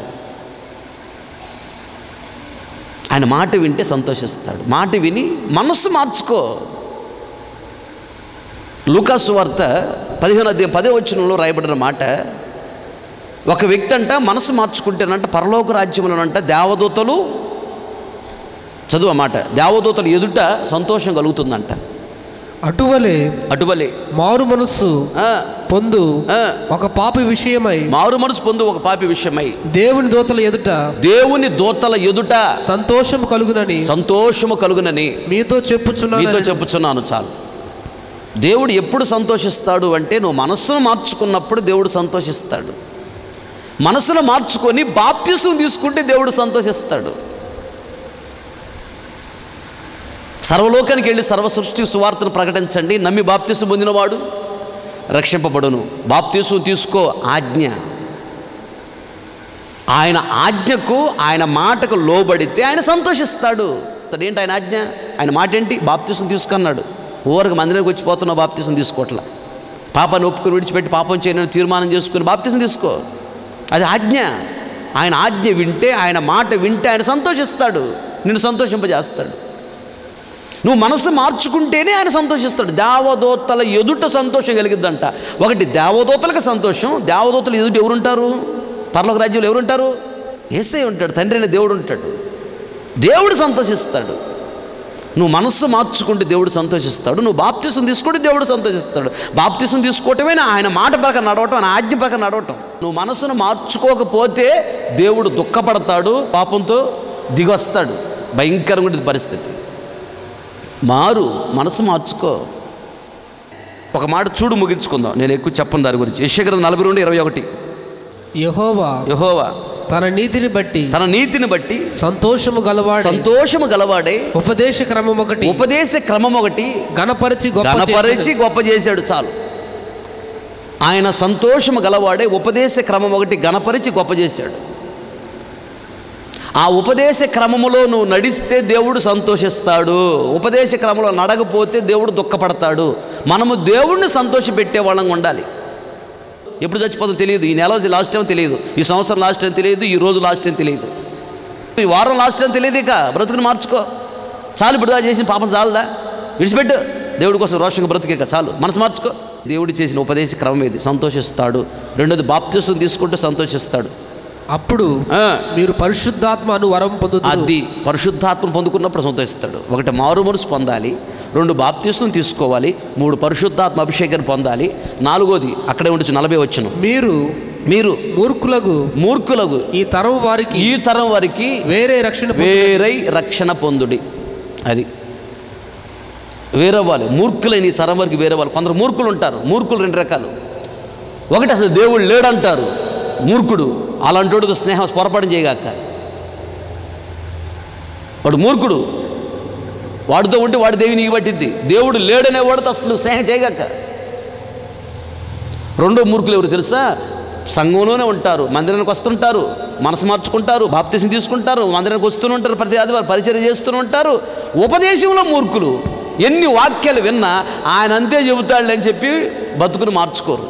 ఆయన మాట వింటే సంతోషిస్తాడు. మాట విని మనస్సు మార్చుకో. లూకాసు వార్త 15:10 రాయబడిన మాట, ఒక వ్యక్తి అంట మనసు మార్చుకుంటేనంట పరలోక రాజ్యంలోనంట దేవదూతలు, చదువు ఆ మాట, దేవదూతలు ఎదుట సంతోషం కలుగుతుందంట. అటువలే మారు మనస్సు పొందు ఒక పాపి విషయమై, మారు మనసు పొందు ఒక పాపి విషయమై దేవుని దూతల ఎదుట సంతోషము కలుగునని మీతో చెప్పుచున్నాను. చాలు. దేవుడు ఎప్పుడు సంతోషిస్తాడు అంటే నువ్వు మనస్సును మార్చుకున్నప్పుడు దేవుడు సంతోషిస్తాడు. మనసును మార్చుకొని బాప్తిసం తీసుకుంటే దేవుడు సంతోషిస్తాడు. సర్వలోకానికి వెళ్ళి సర్వ సృష్టి సువార్తను ప్రకటించండి, నమ్మి బాప్తిసం పొందినవాడు రక్షింపబడును. బాప్తిసం తీసుకో, ఆజ్ఞ. ఆయన ఆజ్ఞకు, ఆయన మాటకు లోబడితే ఆయన సంతోషిస్తాడు. ఏంటి ఆయన ఆజ్ఞ? ఆయన మాట ఏంటి? బాప్తిసం తీసుకున్నాడు. ఊరికి మందిరానికి వచ్చిపోతున్నావు, బాప్తిసం తీసుకోవట్లా. పాపాన్ని ఒప్పుకొని విడిచిపెట్టి పాపం చేయని తీర్మానం చేసుకుని బాప్తిసం తీసుకో. అది ఆజ్ఞ. ఆయన ఆజ్ఞ వింటే, ఆయన మాట వింటే ఆయన సంతోషిస్తాడు, నిన్ను సంతోషింపజేస్తాడు. నువ్వు మనసు మార్చుకుంటేనే ఆయన సంతోషిస్తాడు. దేవదూతల ఎదుట సంతోషం కలిగిద్దంట. ఒకటి దేవదూతలకు సంతోషం. దేవదూతల ఎదుట ఎవరుంటారు? పరలోక రాజ్యంలో ఎవరుంటారు? యేసయ్య ఉంటాడు, తండ్రి అనే దేవుడు ఉంటాడు. దేవుడు సంతోషిస్తాడు. నువ్వు మనస్సు మార్చుకుంటే దేవుడు సంతోషిస్తాడు. నువ్వు బాప్తిసం తీసుకుంటే దేవుడు సంతోషిస్తాడు. బాప్తిసం తీసుకోవటమే ఆయన మాట ప్రకారం నడవటం, ఆయన ఆజ్ఞ ప్రకారం నడవటం. నువ్వు మనస్సును మార్చుకోకపోతే దేవుడు దుఃఖపడతాడు, పాపంతో దిగొస్తాడు. భయంకరంగా ఉంటుంది పరిస్థితి. మనసు మార్చుకో. ఒక మాట చూడు, ముగించుకుందాం. నేను ఎక్కువ చెప్పను దాని గురించి. యెషయా 42:21 యెహోవా తన నీతిని బట్టి సంతోషము గలవాడే ఉపదేశ క్రమం ఒకటి గణపరిచి గొప్ప చేశాడు. చాలు. ఆయన సంతోషము గలవాడే ఉపదేశ క్రమం ఒకటి గణపరిచి గొప్ప చేశాడు. ఆ ఉపదేశ క్రమములో నువ్వు నడిస్తే దేవుడు సంతోషిస్తాడు. ఉపదేశ క్రమంలో నడకపోతే దేవుడు దుఃఖపడతాడు. మనము దేవుడిని సంతోషపెట్టే వాళ్ళంగా ఉండాలి. ఎప్పుడు చచ్చిపోతాం తెలియదు. ఈ నెల లాస్ట్ టైం తెలియదు, ఈ సంవత్సరం లాస్ట్ టైం తెలియదు, ఈ రోజు లాస్ట్ టైం తెలియదు, ఈ వారం లాస్ట్ టైం తెలియదు. ఇక బ్రతుకుని మార్చుకో. చాలు, ఇప్పుడు చేసిన పాపం చాలదా? విడిచిపెట్టు. దేవుడి కోసం రోషంగా బ్రతికేక చాలు. మనసు మార్చుకో. దేవుడు చేసిన ఉపదేశ క్రమం ఇది, సంతోషిస్తాడు. రెండోది బాప్తిసం తీసుకుంటూ సంతోషిస్తాడు. అప్పుడు మీరు పరిశుద్ధాత్మ అను వరం పొందుతారు. అది పరిశుద్ధాత్మ పొందుకున్నప్పుడు సంతోషిస్తాడు. ఒకటి మారు మనసు పొందాలి, 2 బాప్తిసం తీసుకోవాలి, 3 పరిశుద్ధాత్మ అభిషేకాన్ని పొందాలి, 4వది అక్కడే ఉండొచ్చు 40 వచ్చును. మీరు మూర్ఖులకు ఈ తరం వారికి వేరే రక్షణ పొందుడి. అది వేరే వాళ్ళు మూర్ఖులైన ఈ తరం వారికి వేరే వాళ్ళు. కొందరు మూర్ఖులు ఉంటారు. మూర్ఖులు 2 రకాలు. ఒకటి అసలు దేవుడు లేడంటారు, మూర్ఖుడు. అలాంటి స్నేహం పొరపాటు చేయగాక. వాడు మూర్ఖుడు. వాడితో ఉంటే వాడి దేవి నీకు పట్టిద్ది. దేవుడు లేడనే వాడితో అసలు స్నేహం చేయగాక. రెండో మూర్ఖులు ఎవరు తెలుసా? సంఘంలోనే ఉంటారు, మందిరానికి వస్తుంటారు, మనసు మార్చుకుంటారు, బాప్తిసం తీసుకుంటారు, మందిరానికి వస్తూనే ఉంటారు, ప్రతి ఆదివారం పరిచర్య చేస్తూనే ఉంటారు. ఉపదేశంలో మూర్ఖులు. ఎన్ని వాక్యాలు విన్నా ఆయన అంతే చెబుతాడు అని చెప్పి బతుకుని మార్చుకోరు.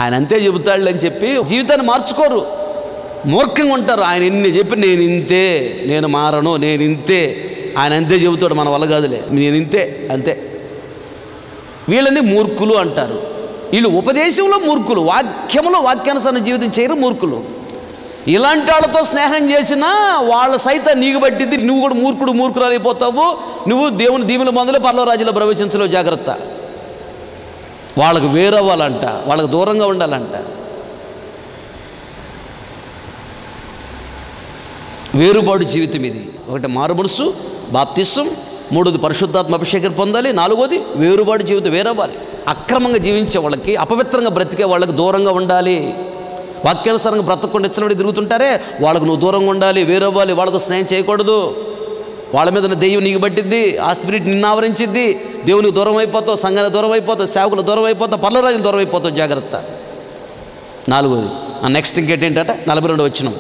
ఆయన అంతే చెబుతాడు అని చెప్పి జీవితాన్ని మార్చుకోరు. మూర్ఖంగా ఉంటారు. ఆయన ఎన్ని చెప్పి నేను ఇంతే, నేను మారను, నేను ఇంతే, ఆయన అంతే చెబుతాడు, మన వల్ల కాదులే, నేను ఇంతే, అంతే. వీళ్ళని మూర్ఖులు అంటారు. వీళ్ళు ఉపదేశంలో మూర్ఖులు, వాక్యానుసారం జీవితం చేయరు మూర్ఖులు. ఇలాంటి వాళ్ళతో స్నేహం చేసినా వాళ్ళ సైతం నీకు పట్టిద్ది. నువ్వు కూడా మూర్ఖురాలు అయిపోతావు. నువ్వు దేవుని దీవెన మందులో పరలోక రాజ్యంలో ప్రవేశించలేవు. జాగ్రత్త. వాళ్ళకు వేరవ్వాలంట, వాళ్ళకు దూరంగా ఉండాలంట. వేరుబాటు జీవితం ఇది. ఒకటి మారు మనసు, బాప్తిసం, 3వది పరిశుద్ధాత్మ అభిషేకం పొందాలి, 4వది వేరుబాటు జీవితం, వేరవ్వాలి. అక్రమంగా జీవించే వాళ్ళకి, అపవిత్రంగా బ్రతికే వాళ్ళకి దూరంగా ఉండాలి. వాక్యానుసారంగా బ్రతకకుండా ఇచ్చినప్పుడు తిరుగుతుంటారే వాళ్ళకు నువ్వు దూరంగా ఉండాలి, వేరవ్వాలి. వాళ్ళతో స్నేహం చేయకూడదు. వాళ్ళ మీద దెయ్యం నీకు పట్టిద్ది, ఆ స్పిరిట్ నిన్ను ఆవరించిద్ది. దేవునికి దూరం అయిపోతావు, సంఘానికి దూరం అయిపోతావు, సేవకులు దూరం అయిపోతావు, పరలోక రాజ్యం దూరం అయిపోతావు. జాగ్రత్త. 4వది నెక్స్ట్ ఇంకేంటంటే 42 వచనం.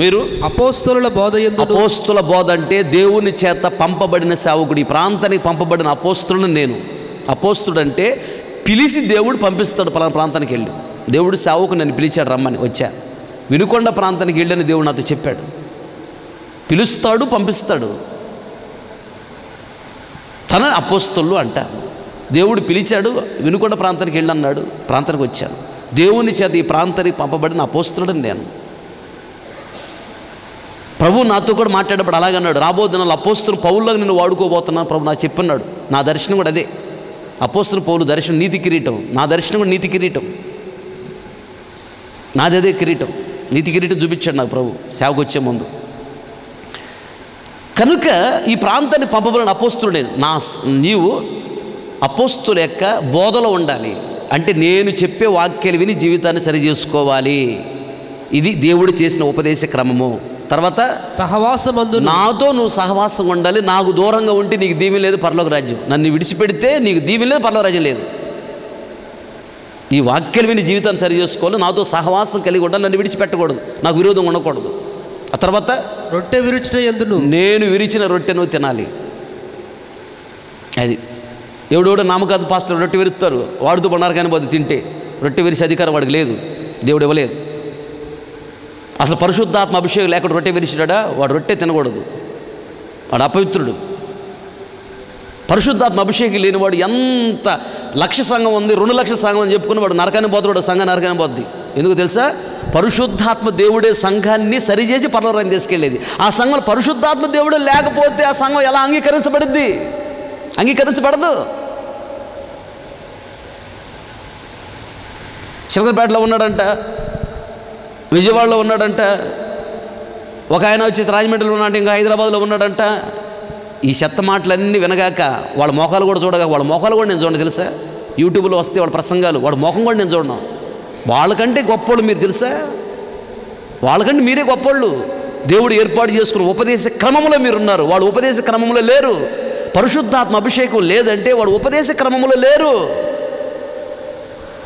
మీరు అపోస్తుల బోధ అంటే దేవుని చేత పంపబడిన సేవకుడు. ఈ ప్రాంతానికి పంపబడిన అపోస్తులను నేను. అపోస్తుడు అంటే పిలిచి దేవుడు పంపిస్తాడు పలానా ప్రాంతానికి వెళ్ళి. దేవుడు సేవకు నన్ను పిలిచాడు, రమ్మని వచ్చా. వినుకొండ ప్రాంతానికి వెళ్ళని దేవుడు నాతో చెప్పాడు. పిలుస్తాడు, పంపిస్తాడు. తన అపోస్తలు అంటారు. దేవుడు పిలిచాడు, వినుకొండ ప్రాంతానికి వెళ్ళన్నాడు, ప్రాంతానికి వచ్చాను. దేవుని చేత ఈ ప్రాంతానికి పంపబడిన అపోస్తలుడని నేను. ప్రభు నాతో కూడా మాట్లాడేప్పుడు అలాగన్నాడు, రాబోతున్న అపోస్తలు పౌరులకు నేను వాడుకోబోతున్నాను ప్రభు నాకు చెప్పన్నాడు. నా దర్శనం కూడా అదే. అపోస్తలు పౌలు దర్శనం నీతి కిరీటం, నా దర్శనం కూడా నీతి కిరీటం. నాది అదే కిరీటం, నీతి కిరీటం చూపించాడు నాకు ప్రభు సేవకు వచ్చే ముందు. కనుక ఈ ప్రాంతాన్ని పంపబడిన అపోస్తలుడే. నీవు అపోస్తల యొక్క బోధలో ఉండాలి. అంటే నేను చెప్పే వాక్యాలు విని జీవితాన్ని సరి చేసుకోవాలి. ఇది దేవుడు చేసిన ఉపదేశ క్రమము. తర్వాత సహవాసమందు నాతో నువ్వు సహవాసం ఉండాలి. నాకు దూరంగా ఉంటే నీకు దీవెన లేదు, పరలోక రాజ్యం. నన్ను విడిచిపెడితే నీకు దీవెన లేదు, పరలోక రాజ్యం లేదు. ఈ వాక్యాలు విని జీవితాన్ని సరి చేసుకోవాలి. నాతో సహవాసం కలిగి ఉండాలి, నన్ను విడిచిపెట్టకూడదు, నాకు విరోధం ఉండకూడదు. ఆ తర్వాత రొట్టె విరుచుట యందు నేను విరిచిన రొట్టె నువ్వు తినాలి. అది ఎవడెవడో నామకాదు పాస్టర్ రొట్టె విరుస్తారు, వాడుతూ బండారు కానీ పోతే తింటే రొట్టె విరిచే అధికారం వాడికి లేదు, దేవుడు ఇవ్వలేదు. అసలు పరిశుద్ధాత్మ అభిషేకం లేకుండా రొట్టె విరిచాడా వాడు రొట్టె తినకూడదు, వాడు అపవిత్రుడు. పరిశుద్ధాత్మ అభిషేకం లేనివాడు ఎంత 1,00,000 సంఘం ఉంది, 2,00,000 సంఘం అని చెప్పుకుని వాడు నరకాన్ని పోతాడు, సంఘం నరకాన్ని పోద్ది. ఎందుకు తెలుసా? పరిశుద్ధాత్మ దేవుడే సంఘాన్ని సరిచేసి పరలోకానికి తీసుకెళ్ళేది. ఆ సంఘంలో పరిశుద్ధాత్మ దేవుడే లేకపోతే ఆ సంఘం ఎలా అంగీకరించబడుద్ది? అంగీకరించబడదు. చిలకలపేటలో ఉన్నాడంట, విజయవాడలో ఉన్నాడంట, ఒక ఆయన వచ్చేసి రాజమండ్రిలో ఉన్నాడంట, ఇంకా హైదరాబాద్లో ఉన్నాడంట. ఈ చెత్త మాటలన్నీ వినగాక వాళ్ళ మోకాలు కూడా చూడగా, వాళ్ళ మోకాలు కూడా నేను చూడండి తెలుసా? యూట్యూబ్లో వస్తే వాళ్ళ ప్రసంగాలు, వాడు మోకం కూడా నేను చూడను. వాళ్ళకంటే గొప్పోళ్ళు మీరు తెలుసా? వాళ్ళకంటే మీరే గొప్పోళ్ళు. దేవుడు ఏర్పాటు చేసుకున్న ఉపదేశ క్రమంలో మీరున్నారు, వాళ్ళు ఉపదేశ క్రమంలో లేరు. పరిశుద్ధాత్మ అభిషేకం లేదంటే వాడు ఉపదేశ క్రమంలో లేరు.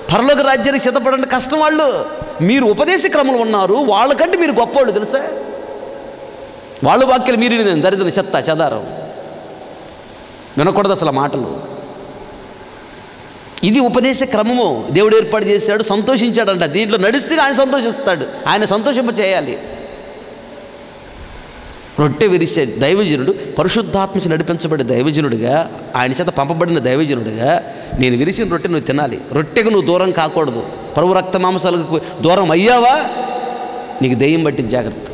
పరలోక రాజ్యానికి సిద్ధపడండి కష్టం. వాళ్ళు మీరు ఉపదేశ క్రమంలో ఉన్నారు, వాళ్ళకంటే మీరు గొప్పోళ్ళు తెలుసా? వాళ్ళ వాక్యాలు మీరు దరిద్ర చెత్త చెదారం వినకూడదు అసలు మాటలు. ఇది ఉపదేశ క్రమము. దేవుడు ఏర్పాటు చేశాడు, సంతోషించాడంట. దీంట్లో నడిస్తే ఆయన సంతోషిస్తాడు, ఆయన సంతోషింప చేయాలి. రొట్టె విరిసే దైవజనుడు, పరిశుద్ధాత్మచి నడిపించబడే దైవజనుడిగా, ఆయన చేత పంపబడిన దైవజనుడిగా నేను విరిచిన రొట్టె నువ్వు తినాలి. రొట్టెకు నువ్వు దూరం కాకూడదు. ప్రభు రక్త మాంసాలకు దూరం అయ్యావా నీకు దెయ్యం బట్టి జాగ్రత్త.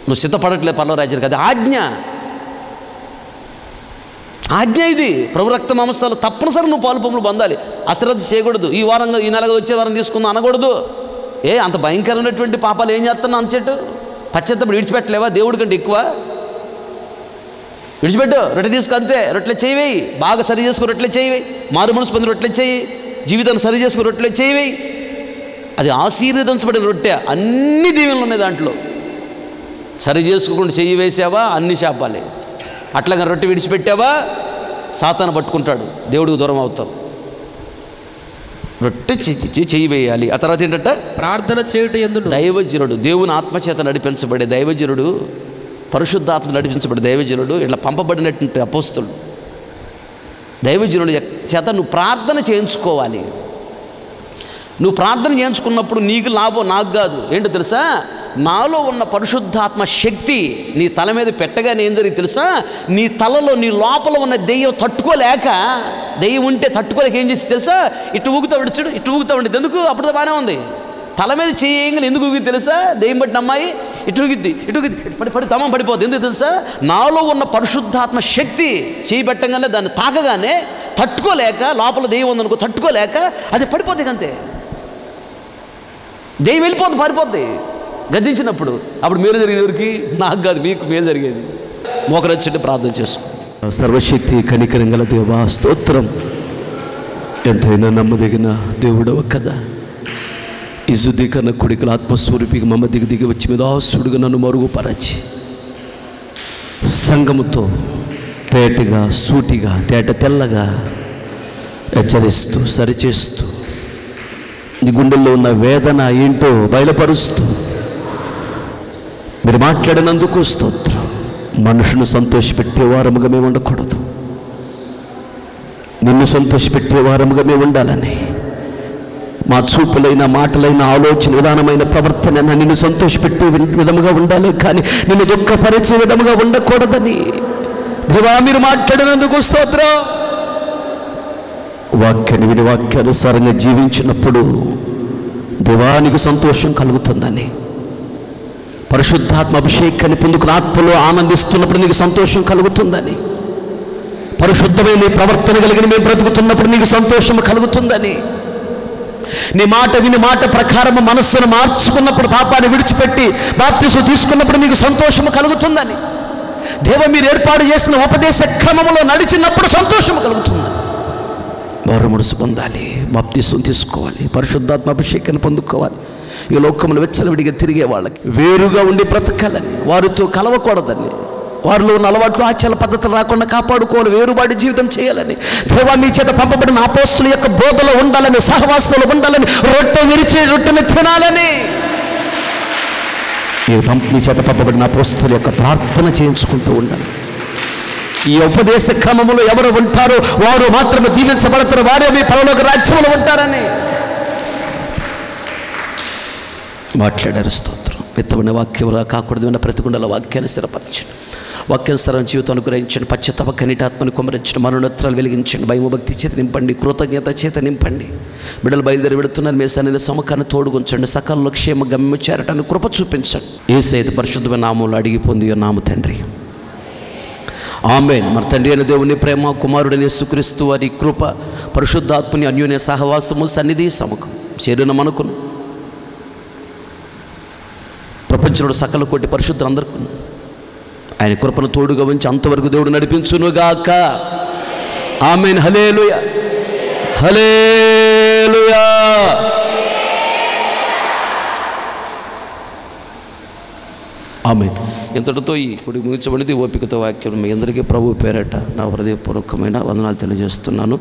నువ్వు సిద్ధపడట్లేదు పరలోక రాజ్యానికి. అది ఆజ్ఞ, ఆజ్ఞ. ఇది ప్రభు రక్త మాంసాలు తప్పనిసరి నువ్వు పాలు పంపులు పొందాలి. అశ్రద్ధ చేయకూడదు. ఈ వారంగా ఈ నెలగా వచ్చే వారం తీసుకుందాం అనకూడదు. అంత భయంకరమైనటువంటి పాపాలు ఏం చేస్తున్నావు అంచెట్టు? పశ్చాత్తప్పుడు విడిచిపెట్టలేవా? దేవుడి కంటే ఎక్కువ విడిచిపెట్టు. రొట్టె తీసుకు, అంతే. రొట్టెలు చేయవేయి, బాగా సరి చేసుకుని రొట్టెలు చేయవేయి, మారు మనసు పొంది రొట్టెలు చేయి, జీవితాన్ని సరి చేసుకుని రొట్టెలు చేయవేయి. అది ఆశీర్వదించబడిన రొట్టె, అన్ని దీవెనలు ఉన్నాయి దాంట్లో. సరి చేసుకోకుండా చెయ్యి వేసావా అన్ని శాపాలే. అట్లాగా రొట్టె విడిచిపెట్టావా సాతాను పట్టుకుంటాడు, దేవుడికి దూరం అవుతావు. రొట్టె చెయ్యి వేయాలి. ఆ తర్వాత ఏంటంటే ప్రార్థన చేయుట యందు దైవజనుడు, దేవుని ఆత్మచేత నడిపించబడే దైవజనుడు, పరిశుద్ధాత్మ నడిపించబడే దైవజనుడు, ఇట్లా పంపబడినటువంటి అపోస్తలుడు. దైవజనుడు చేత నువ్వు ప్రార్థన చేయించుకోవాలి. నువ్వు ప్రార్థన చేయించుకున్నప్పుడు నీకు లాభం, నాకు కాదు. ఏంటో తెలుసా? నాలో ఉన్న పరిశుద్ధాత్మ శక్తి నీ తల మీద పెట్టగానే ఏం జరిగి తెలుసా? నీ తలలో, నీ లోపల ఉన్న దెయ్యం తట్టుకోలేక, దెయ్యం ఉంటే తట్టుకోలేక ఏం చేసి తెలుసా? ఇటు ఊగుతా విడిచుడు, ఇటు ఊగుతా ఉండేది. ఎందుకు? అప్పుడు బాగానే ఉంది. తల మీద చేయగానే ఎందుకు ఊగి తెలుసా? దెయ్యం పట్టిన అమ్మాయి ఇటు ఊగిద్ది, ఇటు ఊగిద్ది, పడి తమం పడిపోద్ది. ఎందుకు తెలుసా? నాలో ఉన్న పరిశుద్ధాత్మ శక్తి చేయి పెట్టగానే, దాన్ని తాకగానే తట్టుకోలేక, లోపల దెయ్యం ఉందనుకో తట్టుకోలేక అది పడిపోద్ది. అంతే, దెయ్యం వెళ్ళిపోద్ది, పారిపోద్ది గద్దించినప్పుడు. అప్పుడు మేలు జరిగేది ఎవరికి? నాకు కాదు, మీకు మేలు జరిగేది. మోకరొచ్చి ప్రార్థన చేసుకో. సర్వశక్తి కనికరం గల దేవా స్తోత్రం. ఎంతైనా నమ్మదగిన దేవుడవ కదా. ఈ శుద్ధీకరణ కొడుకుల ఆత్మస్వరూపికి మమ్మ దిగి వచ్చి మీద ఆస్తుడుగా నన్ను మరుగుపరచి సంఘముతో తేటగా, సూటిగా, తెల్లగా హెచ్చరిస్తూ, సరిచేస్తూ, నీ గుండెల్లో ఉన్న వేదన ఏంటో బయలుపరుస్తూ మీరు మాట్లాడినందుకు స్తోత్రం. మనుషును సంతోషపెట్టే వారముగా మేము ఉండకూడదు, నిన్ను సంతోషపెట్టే వారముగా మేము ఉండాలని మా చూపులైన మాటలైన ఆలోచన విధానమైన ప్రవర్తన నిన్ను సంతోషపెట్టే విధముగా ఉండాలి, కానీ నిన్ను దుఃఖపరిచే విధముగా ఉండకూడదని దేవా మీరు మాట్లాడినందుకు స్తోత్రం. వాక్యాన్ని విని వాక్యానుసారంగా జీవించినప్పుడు దేవానికి సంతోషం కలుగుతుందని, పరిశుద్ధాత్మ అభిషేకాన్ని పొందుకుని ఆత్మలో ఆనందిస్తున్నప్పుడు నీకు సంతోషం కలుగుతుందని, పరిశుద్ధమైన ప్రవర్తన కలిగిన మేము బ్రతుకుతున్నప్పుడు నీకు సంతోషం కలుగుతుందని, నీ మాట విని మాట ప్రకారం మనస్సును మార్చుకున్నప్పుడు, పాపాన్ని విడిచిపెట్టి బాప్తిసం తీసుకున్నప్పుడు నీకు సంతోషం కలుగుతుందని, దేవ మీరు ఏర్పాటు చేసిన ఉపదేశ క్రమంలో నడిచినప్పుడు సంతోషం కలుగుతుందని వారు మనసు పొందాలి, బాప్తిసం తీసుకోవాలి, పరిశుద్ధాత్మ అభిషేకాన్ని పొందుకోవాలి. ఈ లోకములు వెచ్చలవిడిగా తిరిగే వాళ్ళకి వేరుగా ఉండి బ్రతకాలని, వారితో కలవకూడదని, వారిలో ఉన్న అలవాట్లు ఆచార పద్ధతులు రాకుండా కాపాడుకోవాలి, వేరుబాటు జీవితం చేయాలని, దేవా మీ చేత పంపబడిన అపోస్తుల యొక్క బోధలో ఉండాలని, సహవాసంలో ఉండాలని, రొట్టె విరిచే రొట్టెని తినాలని, మీ చేత పంపబడిన అపోస్తుల యొక్క ప్రార్థన చేయించుకుంటూ ఉండాలి. ఈ ఉపదేశ క్రమంలో ఎవరు ఉంటారో వారు మాత్రమే దీవించబడతారు, వారే మీ పరలోక రాజ్యంలో ఉంటారని మాట్లాడారు. స్తోత్రం. విత్తమైన వాక్యంలా కాకూడదు విన్న ప్రతిగుండల వాక్యాన్ని స్థిరపరచండి, వాక్యానుసారం జీవితం అనుగ్రహించండి, పశ్చాత్తాప కనిటాత్మని కుమరించండి, మనోనేత్రాలు వెలిగించండి, భయభక్తి చేత నింపండి, కృతజ్ఞత చేత నింపండి. బిడ్డలు బయలుదేరి వెళుతున్నారు, మీ సన్నిధి సమకాన్ని తోడుగుంచండి, సకాలంలో క్షేమ గమ్యం చేరటానికి కృప చూపించండి. యేసయ్య పరిశుద్ధమైన నామములో అడిగి పొంది నామ తండ్రి, ఆమేన్. మన తండ్రి అయిన దేవుని ప్రేమ, కుమారుడైన యేసుక్రీస్తు వారి కృప, పరిశుద్ధాత్మని అన్యోన్య సహవాసము, సన్నిధి సముఖం చేరిన మనకును ప్రపంచంలో సకల కోటి పరిశుద్ధులందరికీ ఆయన కృపను తోడుగా ఉంచి అంతవరకు దేవుడు నడిపించునుగాక. ఆమేన్. హల్లెలూయా, హల్లెలూయా. ఆమేన్. ఇంతటితో ఈ కుడి ముగించబడింది. ఓపికతో వాక్యం మీ అందరికీ ప్రభు పేరట నా హృదయపూర్వకమైన వందనాలు తెలియజేస్తున్నాను.